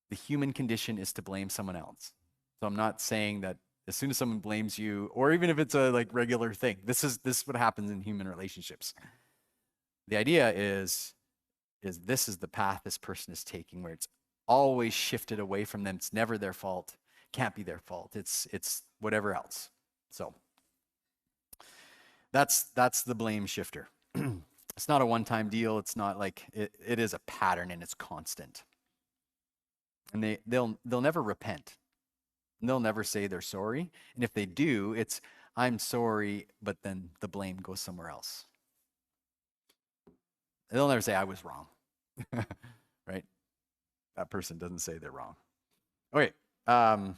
The human condition is to blame someone else. So I'm not saying that as soon as someone blames you, or even if it's a like regular thing, this is what happens in human relationships. The idea is this is the path this person is taking, where it's always shifted away from them. It's never their fault. Can't be their fault. It's whatever else. So that's the blame shifter. It's not a one-time deal. It's not like it is a pattern, and it's constant. And they'll never repent. And they'll never say they're sorry. And if they do, it's I'm sorry, but then the blame goes somewhere else. They'll never say I was wrong. Right? That person doesn't say they're wrong. Okay. Let's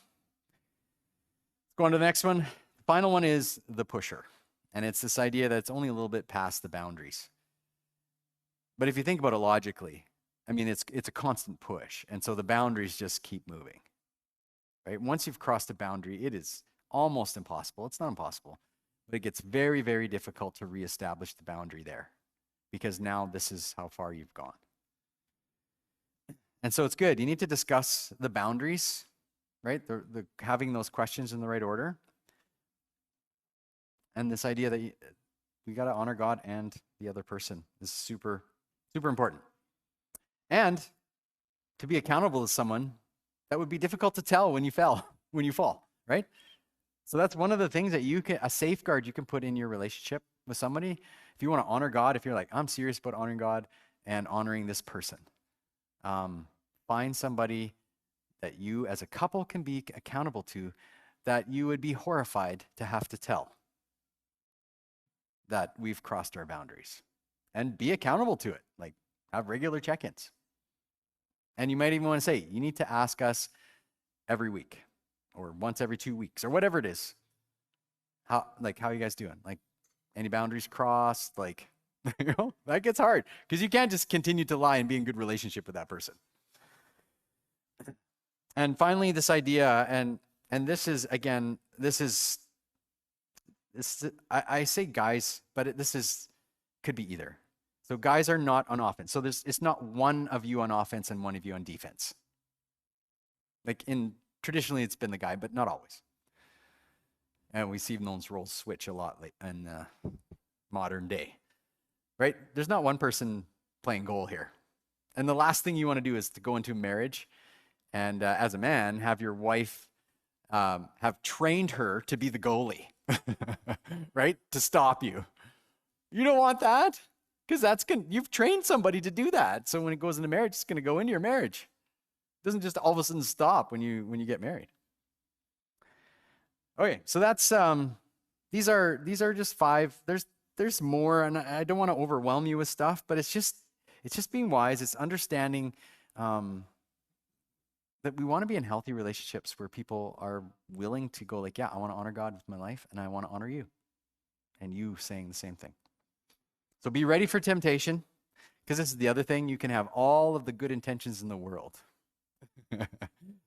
go on to the next one. The final one is the pusher. And it's this idea that it's only a little bit past the boundaries. But if you think about it logically, I mean, it's a constant push. And so the boundaries just keep moving. Right? Once you've crossed a boundary, it is almost impossible. It's not impossible. But it gets very, very difficult to reestablish the boundary there, because now this is how far you've gone. And so it's good. You need to discuss the boundaries, right? The having those questions in the right order. And this idea that we got to honor God and the other person is super, super important. And to be accountable to someone, that would be difficult to tell when you fall, right? So that's one of the things that a safeguard you can put in your relationship with somebody. If you want to honor God, if you're like, I'm serious about honoring God and honoring this person, find somebody that you as a couple can be accountable to, that you would be horrified to have to tell that we've crossed our boundaries, and be accountable to it. Like, have regular check-ins. And you might even want to say, you need to ask us every week or once every 2 weeks or whatever it is. How are you guys doing? Like, any boundaries crossed? Like, that gets hard, because you can't just continue to lie and be in good relationship with that person. And finally, this idea, and this is, again, this, I say guys, but this could be either. So guys are not on offense. So it's not one of you on offense and one of you on defense. Like traditionally it's been the guy, but not always. And we see those roles switch a lot in modern day, right? There's not one person playing goal here. And the last thing you want to do is to go into marriage and as a man, have your wife have trained her to be the goalie, right? To stop you. You don't want that because you've trained somebody to do that. So when it goes into marriage, it's going to go into your marriage. It doesn't just all of a sudden stop when you get married. Okay, so that's these are just 5. There's more, and I don't want to overwhelm you with stuff, but it's just being wise. It's understanding that we want to be in healthy relationships where people are willing to go like, yeah, I want to honor God with my life, and I want to honor you, and you saying the same thing. So be ready for temptation, because this is the other thing. You can have all of the good intentions in the world.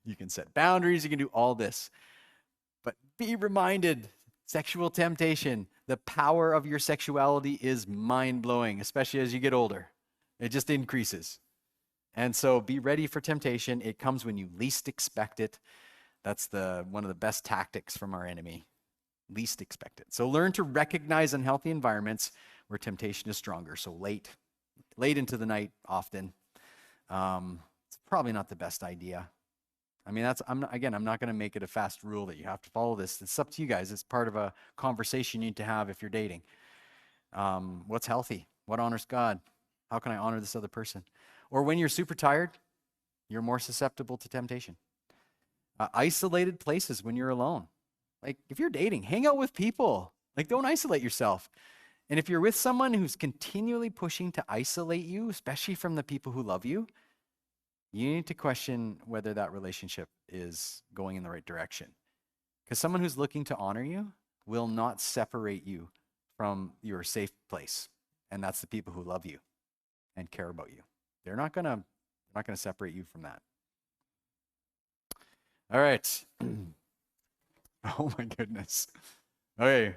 You can set boundaries. You can do all this. But be reminded, sexual temptation, the power of your sexuality is mind-blowing, especially as you get older. It just increases. And so be ready for temptation. It comes when you least expect it. That's one of the best tactics from our enemy. Least expect it. So learn to recognize unhealthy environments where temptation is stronger. So late into the night often. It's probably not the best idea. I mean, I'm not going to make it a fast rule that you have to follow this. It's up to you guys. It's part of a conversation you need to have if you're dating. What's healthy? What honors God? How can I honor this other person? Or when you're super tired, you're more susceptible to temptation. Isolated places when you're alone. Like if you're dating, hang out with people. Like don't isolate yourself. And if you're with someone who's continually pushing to isolate you, especially from the people who love you, you need to question whether that relationship is going in the right direction. Because someone who's looking to honor you will not separate you from your safe place. And that's the people who love you and care about you. They're not gonna separate you from that. All right. Oh my goodness. Okay.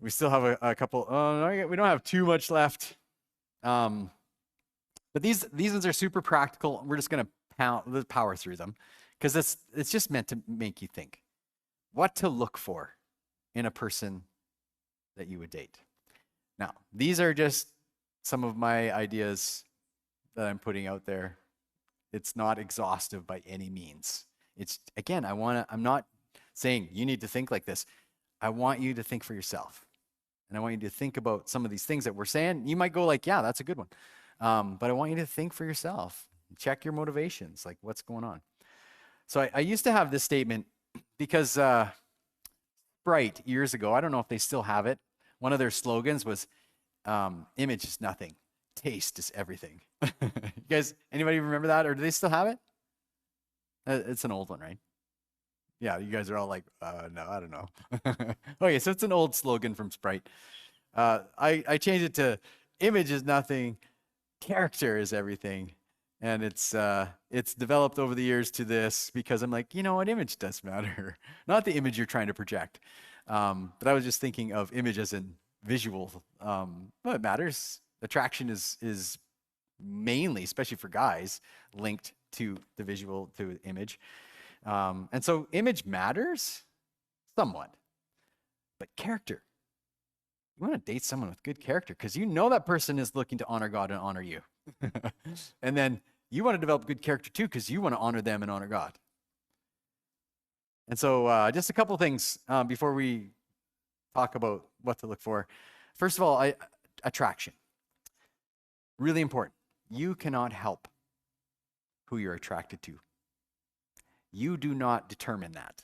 We still have a couple. Oh, no, we don't have too much left. But these ones are super practical. We're just gonna power through them because it's just meant to make you think what to look for in a person that you would date. Now, these are just some of my ideas that I'm putting out there. It's not exhaustive by any means. It's, again, I'm not saying you need to think like this. I want you to think for yourself. And I want you to think about some of these things that we're saying. You might go like, yeah, that's a good one. But I want you to think for yourself. Check your motivations, like what's going on. So I used to have this statement because Sprite years ago, I don't know if they still have it. One of their slogans was, image is nothing. Taste is everything. You guys, anybody remember that? Or do they still have it? It's an old one, right? Yeah, you guys are all like, no, I don't know. Okay, so it's an old slogan from Sprite. I changed it to image is nothing, character is everything. And it's developed over the years to this because I'm like, you know what, image does matter. Not the image you're trying to project. But I was just thinking of image as in visual. But it matters. Attraction is mainly, especially for guys, linked to the visual, to image. And so image matters somewhat, but character. You want to date someone with good character because you know that person is looking to honor God and honor you. And then you want to develop good character too because you want to honor them and honor God. And so just a couple things before we talk about what to look for. First of all, attraction. Really important. You cannot help who you're attracted to. You do not determine that.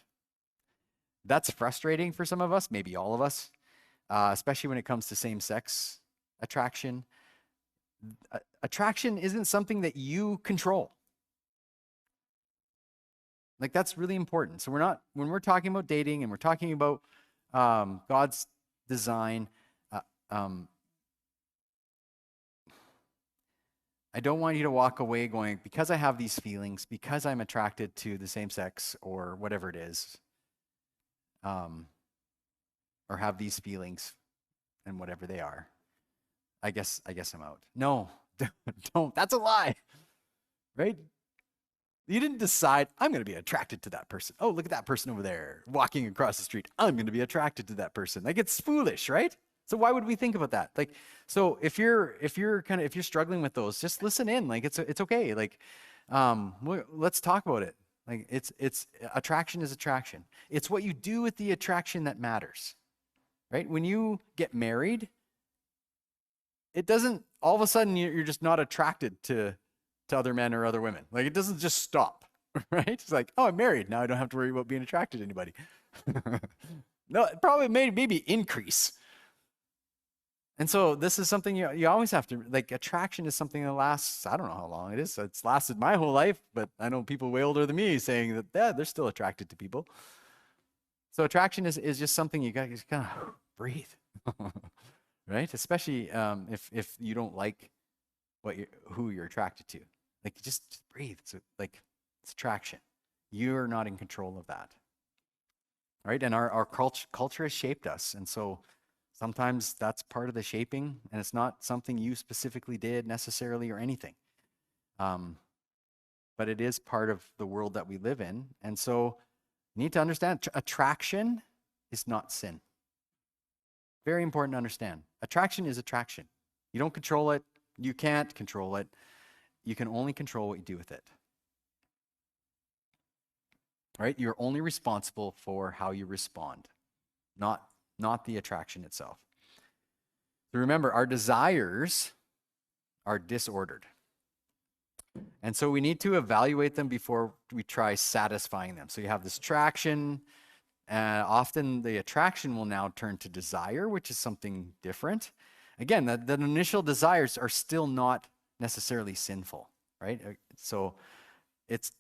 That's frustrating for some of us, maybe all of us, especially when it comes to same-sex attraction. Attraction isn't something that you control. Like that's really important. So when we're talking about dating and we're talking about God's design, I don't want you to walk away going, because I have these feelings, because I'm attracted to the same sex or whatever it is, or have these feelings and whatever they are, I guess I'm out. No, don't. That's a lie, right? You didn't decide, I'm going to be attracted to that person. Oh, look at that person over there walking across the street. I'm going to be attracted to that person. Like, it's foolish, right? So why would we think about that? Like, so if you're struggling with those, just listen in. Like, it's okay. Like, let's talk about it. Like, it's attraction is attraction. It's what you do with the attraction that matters, right? When you get married, it doesn't, all of a sudden you're just not attracted to other men or other women. Like, it doesn't just stop, right? It's like, oh, I'm married. Now I don't have to worry about being attracted to anybody. No, it probably maybe increase. And so this is something you always have to, like, attraction is something that lasts, I don't know how long it is. It's lasted my whole life, but I know people way older than me saying that, yeah, they're still attracted to people. So attraction is just something you got to kind of breathe, right? Especially if you don't like who you're attracted to. Like, just breathe. It's it's attraction. You're not in control of that. Right? And our culture has shaped us. And so sometimes that's part of the shaping, and it's not something you specifically did necessarily or anything. But it is part of the world that we live in. And so you need to understand attraction is not sin. Very important to understand. Attraction is attraction. You don't control it. You can't control it. You can only control what you do with it. Right? You're only responsible for how you respond, not the attraction itself. So remember, our desires are disordered. And so we need to evaluate them before we try satisfying them. So you have this attraction. Often the attraction will now turn to desire, which is something different. Again, the initial desires are still not necessarily sinful, right? So it's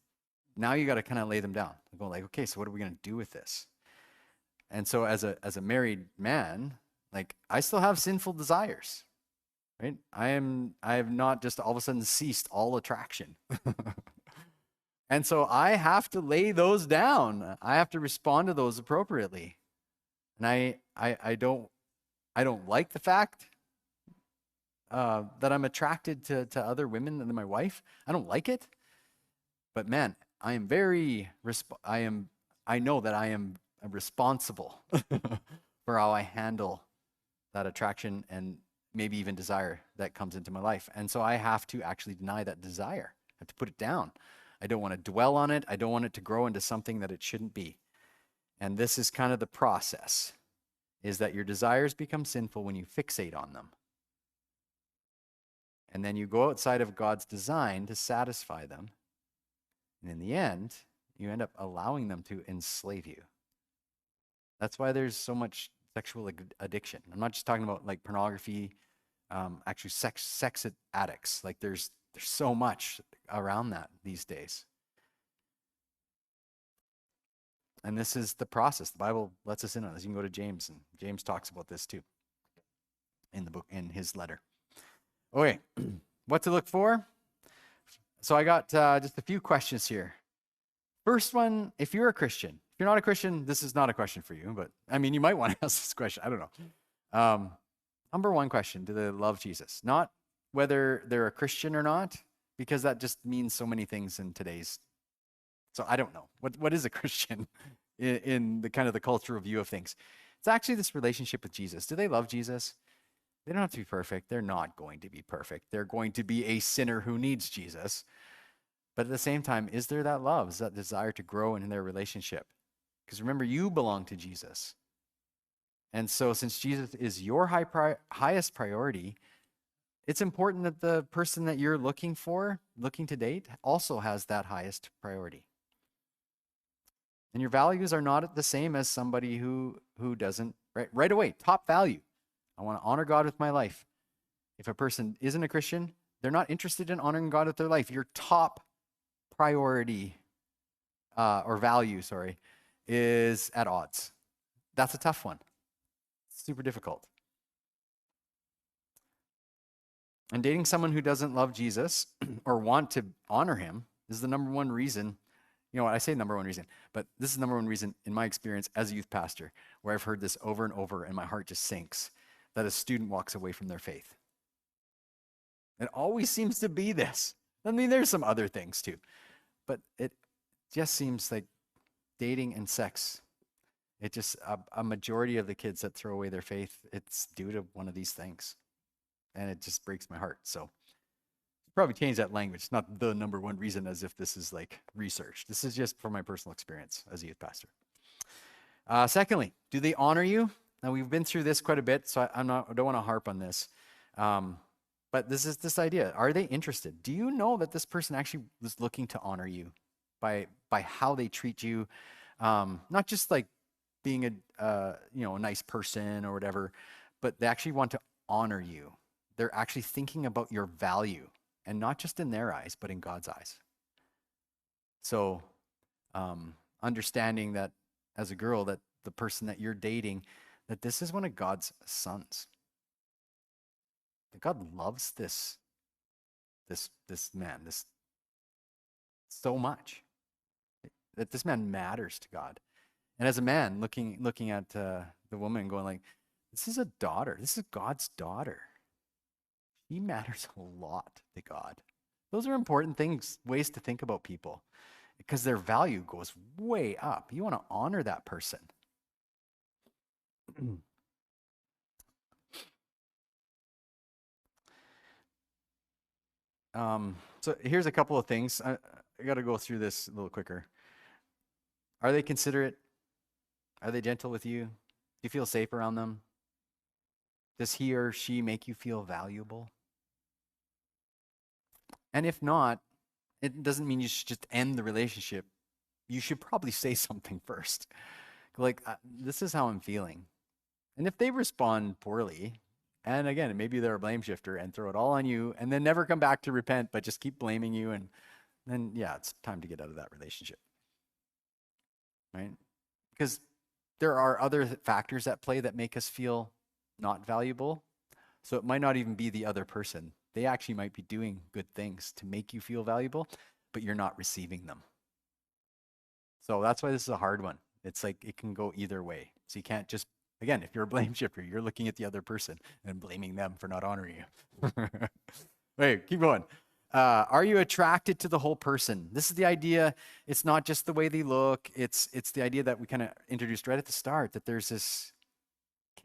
now you got to kind of lay them down. Go like, okay, so what are we going to do with this? And so as a married man, like, I still have sinful desires, right? I have not just all of a sudden ceased all attraction. And so I have to lay those down. I have to respond to those appropriately. And I don't like the fact that I'm attracted to other women than my wife. I don't like it. But man, I am I know that I am responsible for how I handle that attraction and maybe even desire that comes into my life. And so I have to actually deny that desire. I have to put it down. I don't want to dwell on it. I don't want it to grow into something that it shouldn't be. And this is kind of the process, is that your desires become sinful when you fixate on them. And then you go outside of God's design to satisfy them. And in the end, you end up allowing them to enslave you. That's why there's so much sexual addiction. I'm not just talking about like pornography, actually sex addicts. Like there's so much around that these days. And this is the process. The Bible lets us in on this. You can go to James, and James talks about this too in the book, in his letter. Okay, what to look for? So I got just a few questions here. First one, if you're a Christian. If you're not a Christian, this is not a question for you, but I mean, you might want to ask this question. I don't know. Number one question, do they love Jesus? Not whether they're a Christian or not, because that just means so many things in today's. So I don't know. What is a Christian in the kind of the cultural view of things? It's actually this relationship with Jesus. Do they love Jesus? They don't have to be perfect. They're not going to be perfect. They're going to be a sinner who needs Jesus. But at the same time, is there that love? Is that desire to grow in their relationship? Because remember, you belong to Jesus. And so since Jesus is your highest priority, it's important that the person that you're looking to date, also has that highest priority. And your values are not the same as somebody who doesn't, right away, top value. I want to honor God with my life. If a person isn't a Christian, they're not interested in honoring God with their life. Your top priority or value, is at odds. That's a tough one. It's super difficult. And dating someone who doesn't love Jesus or want to honor him is the number one reason. You know what? I say number one reason, but this is number one reason in my experience as a youth pastor, where I've heard this over and over and my heart just sinks, that a student walks away from their faith. It always seems to be this. I mean, there's some other things too, but it just seems like dating and sex, it just, a majority of the kids that throw away their faith, it's due to one of these things. And it just breaks my heart. So probably change that language. It's not the number one reason as if this is like research. This is just from my personal experience as a youth pastor. Secondly, do they honor you? Now we've been through this quite a bit, so I don't want to harp on this. But this is this idea. Are they interested? Do you know that this person actually was looking to honor you by how they treat you? Not just like being a nice person or whatever, but they actually want to honor you. They're actually thinking about your value, and not just in their eyes, but in God's eyes. So understanding that as a girl, that the person that you're dating, that this is one of God's sons. That God loves this man, this so much. That this man matters to God. And as a man, looking at the woman going like, this is a daughter. This is God's daughter. He matters a lot to God. Those are important things, ways to think about people, because their value goes way up. You want to honor that person. So here's a couple of things. I got to go through this a little quicker. Are they considerate? Are they gentle with you? Do you feel safe around them? Does he or she make you feel valuable? And if not, it doesn't mean you should just end the relationship. You should probably say something first. Like, this is how I'm feeling. And if they respond poorly, and again, maybe they're a blame shifter and throw it all on you and then never come back to repent, but just keep blaming you, and then, yeah, it's time to get out of that relationship. Right? Because there are other factors at play that make us feel not valuable. So it might not even be the other person. They actually might be doing good things to make you feel valuable, but you're not receiving them. So that's why this is a hard one. It's like it can go either way. So you can't just, again, if you're a blame shifter, you're looking at the other person and blaming them for not honoring you. Wait, keep going. Are you attracted to the whole person? This is the idea. It's not just the way they look. It's the idea that we kind of introduced right at the start, that there's this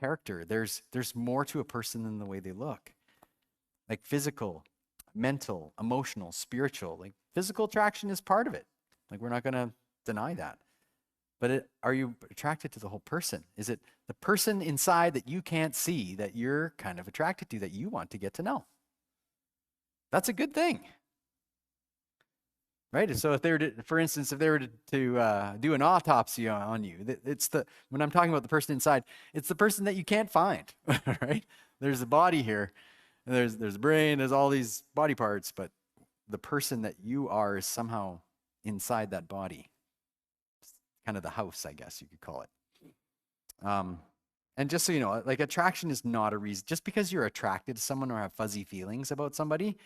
character. There's more to a person than the way they look. Like physical, mental, emotional, spiritual. Like physical attraction is part of it. Like we're not going to deny that. But are you attracted to the whole person? Is it the person inside that you can't see that you're kind of attracted to, that you want to get to know? That's a good thing. Right? So if they were to, for instance, if they were to do an autopsy on you, when I'm talking about the person inside, it's the person that you can't find, right? There's a body here, and there's a brain, there's all these body parts, but the person that you are is somehow inside that body. It's kind of the house, I guess you could call it. And just so you know, like attraction is not a reason. Just because you're attracted to someone or have fuzzy feelings about somebody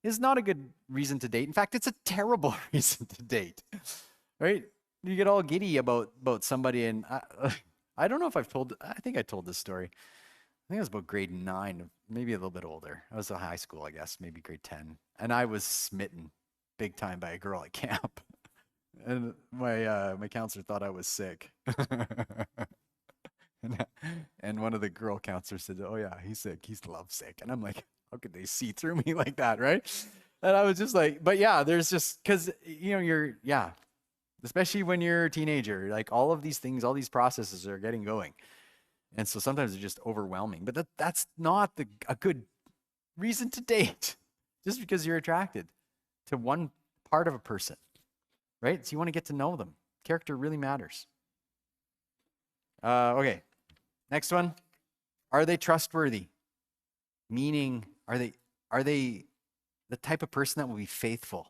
is not a good reason to date. In fact, it's a terrible reason to date, right? You get all giddy about somebody, and I don't know if I think I told this story. I think it was about grade 9, maybe a little bit older. I was in high school, I guess, maybe grade 10. And I was smitten big time by a girl at camp. And my counselor thought I was sick. And one of the girl counselors said, "Oh yeah, he's sick. He's lovesick." And I'm like, how could they see through me like that, right? And I was just like, but yeah, there's just, because, especially when you're a teenager, like all of these things, all these processes are getting going. And so sometimes they're just overwhelming. But that's not a good reason to date, just because you're attracted to one part of a person, right? So you want to get to know them. Character really matters. Okay, next one. Are they trustworthy? Meaning, are they the type of person that will be faithful?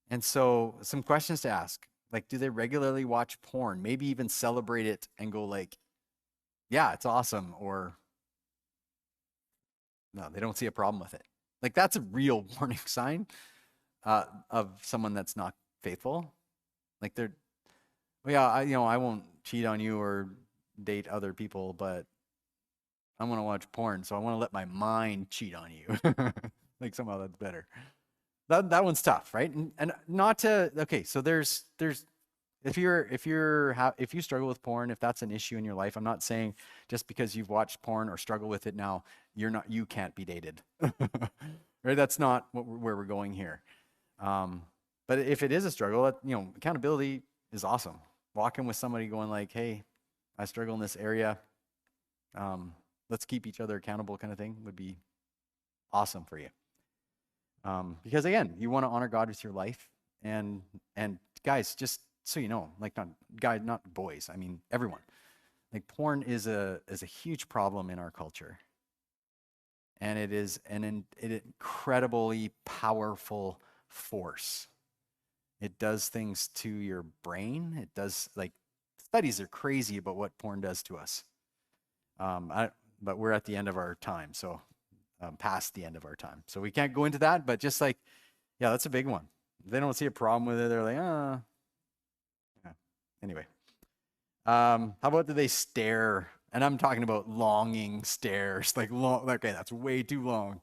And so some questions to ask, like, do they regularly watch porn? Maybe even celebrate it and go like, yeah, it's awesome. Or No, they don't see a problem with it. Like that's a real warning sign of someone that's not faithful. Like they're, well, yeah, I won't cheat on you or date other people, but I want to watch porn, so I want to let my mind cheat on you. Like somehow that's better. That one's tough, right? And not to okay. So there's if you struggle with porn, if that's an issue in your life, I'm not saying just because you've watched porn or struggle with it now, you can't be dated. Right? That's not where we're going here. But if it is a struggle, accountability is awesome. Walking with somebody going like, hey, I struggle in this area. Let's keep each other accountable kind of thing would be awesome for you. Because again, you want to honor God with your life. And guys, just so you know, like not boys, I mean everyone. Like porn is a huge problem in our culture. And it is an incredibly powerful force. It does things to your brain. It does, like, studies are crazy about what porn does to us. But we're at the end of our time, so past the end of our time. So we can't go into that, but just like, yeah, that's a big one. If they don't see a problem with it, they're like, yeah. Anyway. How about do they stare? And I'm talking about longing stares, like long, okay, that's way too long.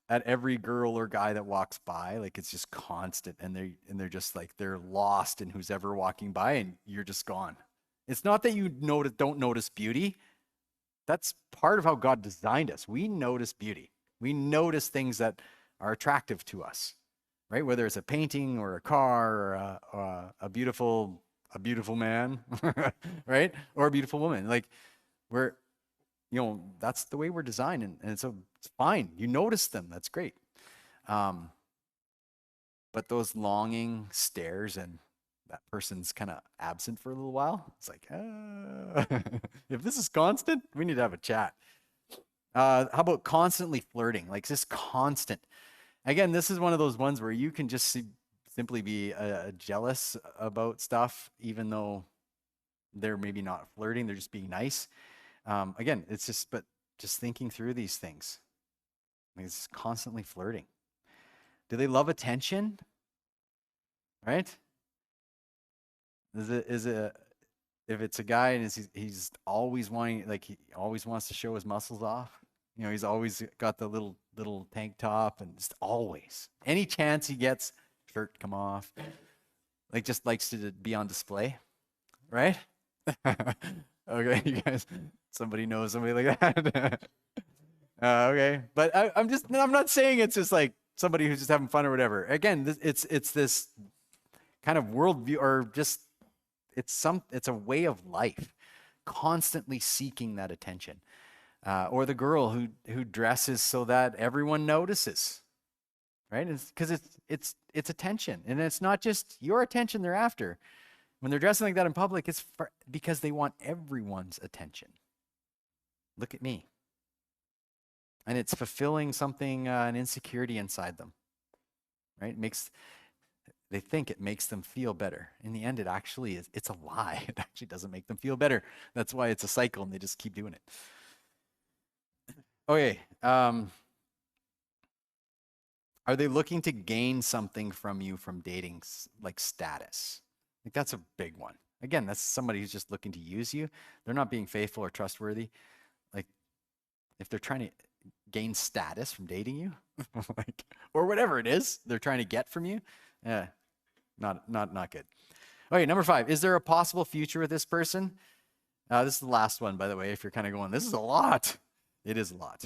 At every girl or guy that walks by, like it's just constant, and they're just like they're lost in who's ever walking by, and you're just gone. It's not that you don't notice beauty. That's part of how God designed us. We notice beauty. We notice things that are attractive to us, right? Whether it's a painting or a car or a beautiful man, right? Or a beautiful woman. Like that's the way we're designed, and so it's fine. You notice them. That's great. But those longing stares and that person's kind of absent for a little while. It's like, if this is constant, we need to have a chat. How about constantly flirting? Like just constant. Again, this is one of those ones where you can just simply be jealous about stuff, even though they're maybe not flirting, they're just being nice. Again, it's just thinking through these things. Like it's constantly flirting. Do they love attention? Right? Is it if it's a guy and he's always wanting, like he always wants to show his muscles off? He's always got the little tank top and just always any chance he gets, shirt come off, like just likes to be on display, right? Okay, you guys, somebody knows somebody like that. Okay, but I'm not saying it's just like somebody who's just having fun or whatever. Again, it's this kind of worldview, or just it's a way of life, constantly seeking that attention. Or the girl who dresses so that everyone notices, right? Because it's attention, and it's not just your attention they're after. When they're dressing like that in public, it's because they want everyone's attention. Look at me. And it's fulfilling something, an insecurity inside them, right? They think it makes them feel better. In the end, it actually is. It's a lie. It actually doesn't make them feel better. That's why it's a cycle, and they just keep doing it. Okay. Are they looking to gain something from you from dating, like status? Like that's a big one. Again, that's somebody who's just looking to use you. They're not being faithful or trustworthy. Like if they're trying to gain status from dating you, like, or whatever it is they're trying to get from you, yeah, not good. Okay, number 5. Is there a possible future with this person? This is the last one, by the way. If you're kind of going, this is a lot. It is a lot.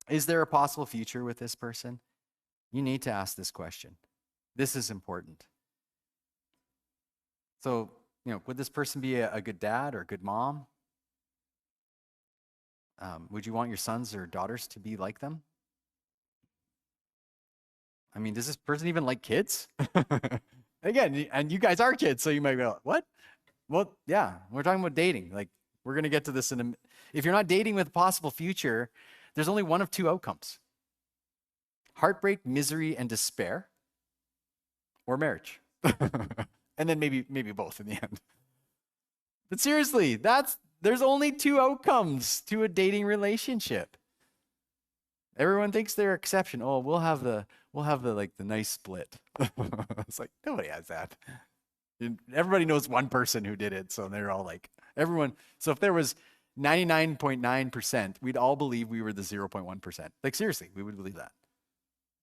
Is there a possible future with this person? You need to ask this question. This is important. So, would this person be a good dad or a good mom? Would you want your sons or daughters to be like them? I mean, does this person even like kids? Again, and you guys are kids, so you might go, what? Well, yeah, we're talking about dating. Like, we're going to get to this if you're not dating with a possible future, there's only one of 2 outcomes: heartbreak, misery, and despair, or marriage. And then maybe both in the end. But seriously, that's There's only two outcomes to a dating relationship. Everyone thinks they're exception. Oh, we'll have the like the nice split. It's like nobody has that. Everybody knows one person who did it, so they're all like everyone. So if there was 99.9%, we'd all believe we were the 0.1%. Like seriously, we would believe that.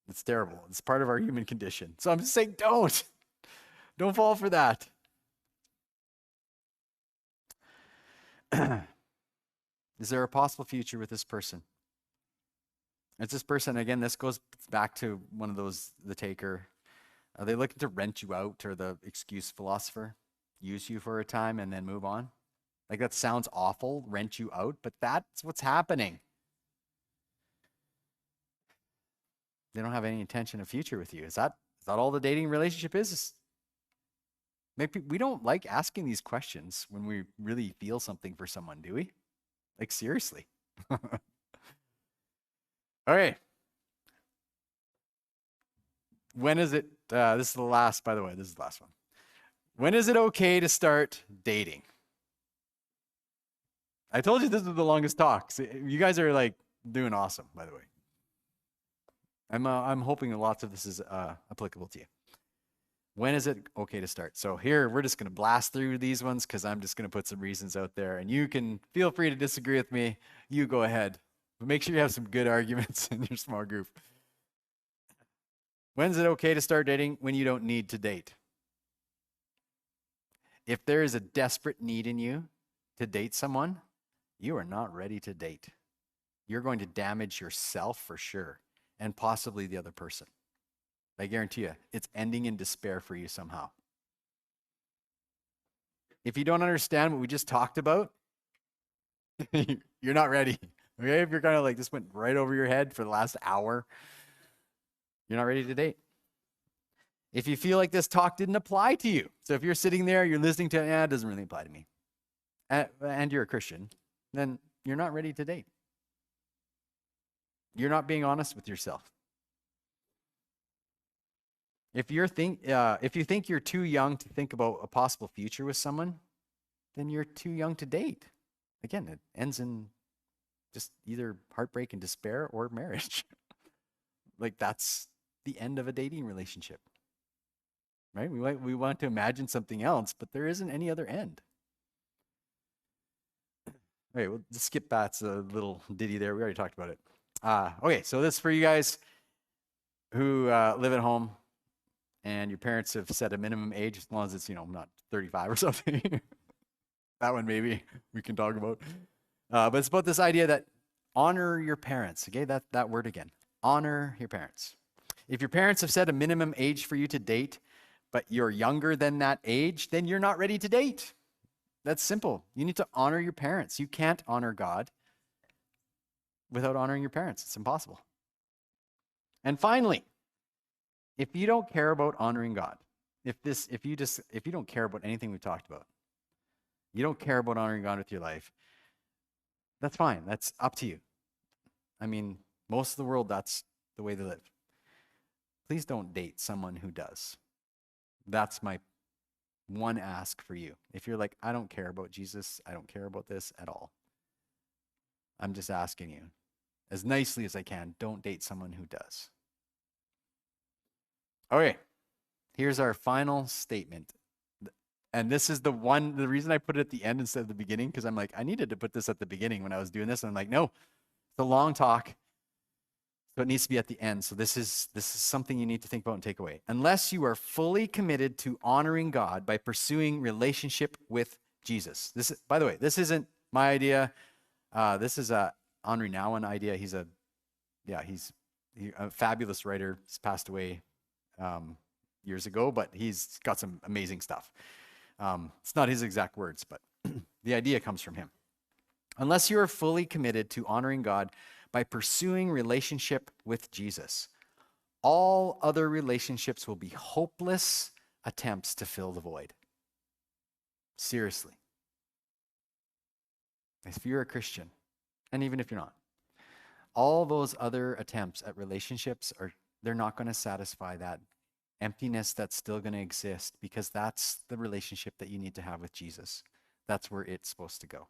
It's terrible. It's part of our human condition. So I'm just saying, don't fall for that. Is there a possible future with this person? It's this person, again, this goes back to one of those, the taker. Are they looking to rent you out, or the excuse philosopher? Use you for a time and then move on? Like that sounds awful, rent you out, but that's what's happening. They don't have any intention of future with you. Is that all the dating relationship is? Maybe we don't like asking these questions when we really feel something for someone, do we? Like seriously. All right. When is it, this is the last, by the way, this is the last one. When is it okay to start dating? I told you this was the longest talk. So you guys are like doing awesome, by the way. I'm hoping lots of this is applicable to you. When is it okay to start? So here, we're just going to blast through these ones because I'm just going to put some reasons out there. And you can feel free to disagree with me. You go ahead. But make sure you have some good arguments in your small group. When's it okay to start dating? When you don't need to date. If there is a desperate need in you to date someone, you are not ready to date. You're going to damage yourself for sure, and possibly the other person. I guarantee you, it's ending in despair for you somehow. If you don't understand what we just talked about, you're not ready. Okay? If you're kind of like, this went right over your head for the last hour, you're not ready to date. If you feel like this talk didn't apply to you, so if you're sitting there, you're listening to it, it doesn't really apply to me, and you're a Christian, then you're not ready to date. You're not being honest with yourself. If you think you're too young to think about a possible future with someone, then you're too young to date. Again, it ends in just either heartbreak and despair or marriage. Like that's the end of a dating relationship. Right? We want to imagine something else, but there isn't any other end. Okay, we'll just skip that's a little ditty there. We already talked about it. Okay, so this is for you guys who live at home and your parents have set a minimum age, as long as it's, not 35 or something. That one maybe we can talk about. But it's about this idea that honor your parents. Okay, that word again. Honor your parents. If your parents have set a minimum age for you to date, but you're younger than that age, then you're not ready to date. That's simple. You need to honor your parents. You can't honor God without honoring your parents. It's impossible. And finally, if you don't care about honoring God, if you don't care about anything we've talked about, you don't care about honoring God with your life, that's fine. That's up to you. I mean, most of the world, that's the way they live. Please don't date someone who does. That's my one ask for you. If you're like, I don't care about Jesus, I don't care about this at all, I'm just asking you, as nicely as I can, don't date someone who does. Okay, here's our final statement. And this is the reason I put it at the end instead of the beginning, because I'm like, I needed to put this at the beginning when I was doing this. And I'm like, no, it's a long talk, so it needs to be at the end. So this is something you need to think about and take away. Unless you are fully committed to honoring God by pursuing relationship with Jesus. By the way, this isn't my idea. This is Henri Nouwen idea. He's a fabulous writer. He's passed away years ago, but he's got some amazing stuff. It's not his exact words, but the idea comes from him. Unless you are fully committed to honoring God by pursuing relationship with Jesus, all other relationships will be hopeless attempts to fill the void. Seriously. If you're a Christian, and even if you're not, all those other attempts at relationships they're not going to satisfy that emptiness that's still going to exist, because that's the relationship that you need to have with Jesus. That's where it's supposed to go.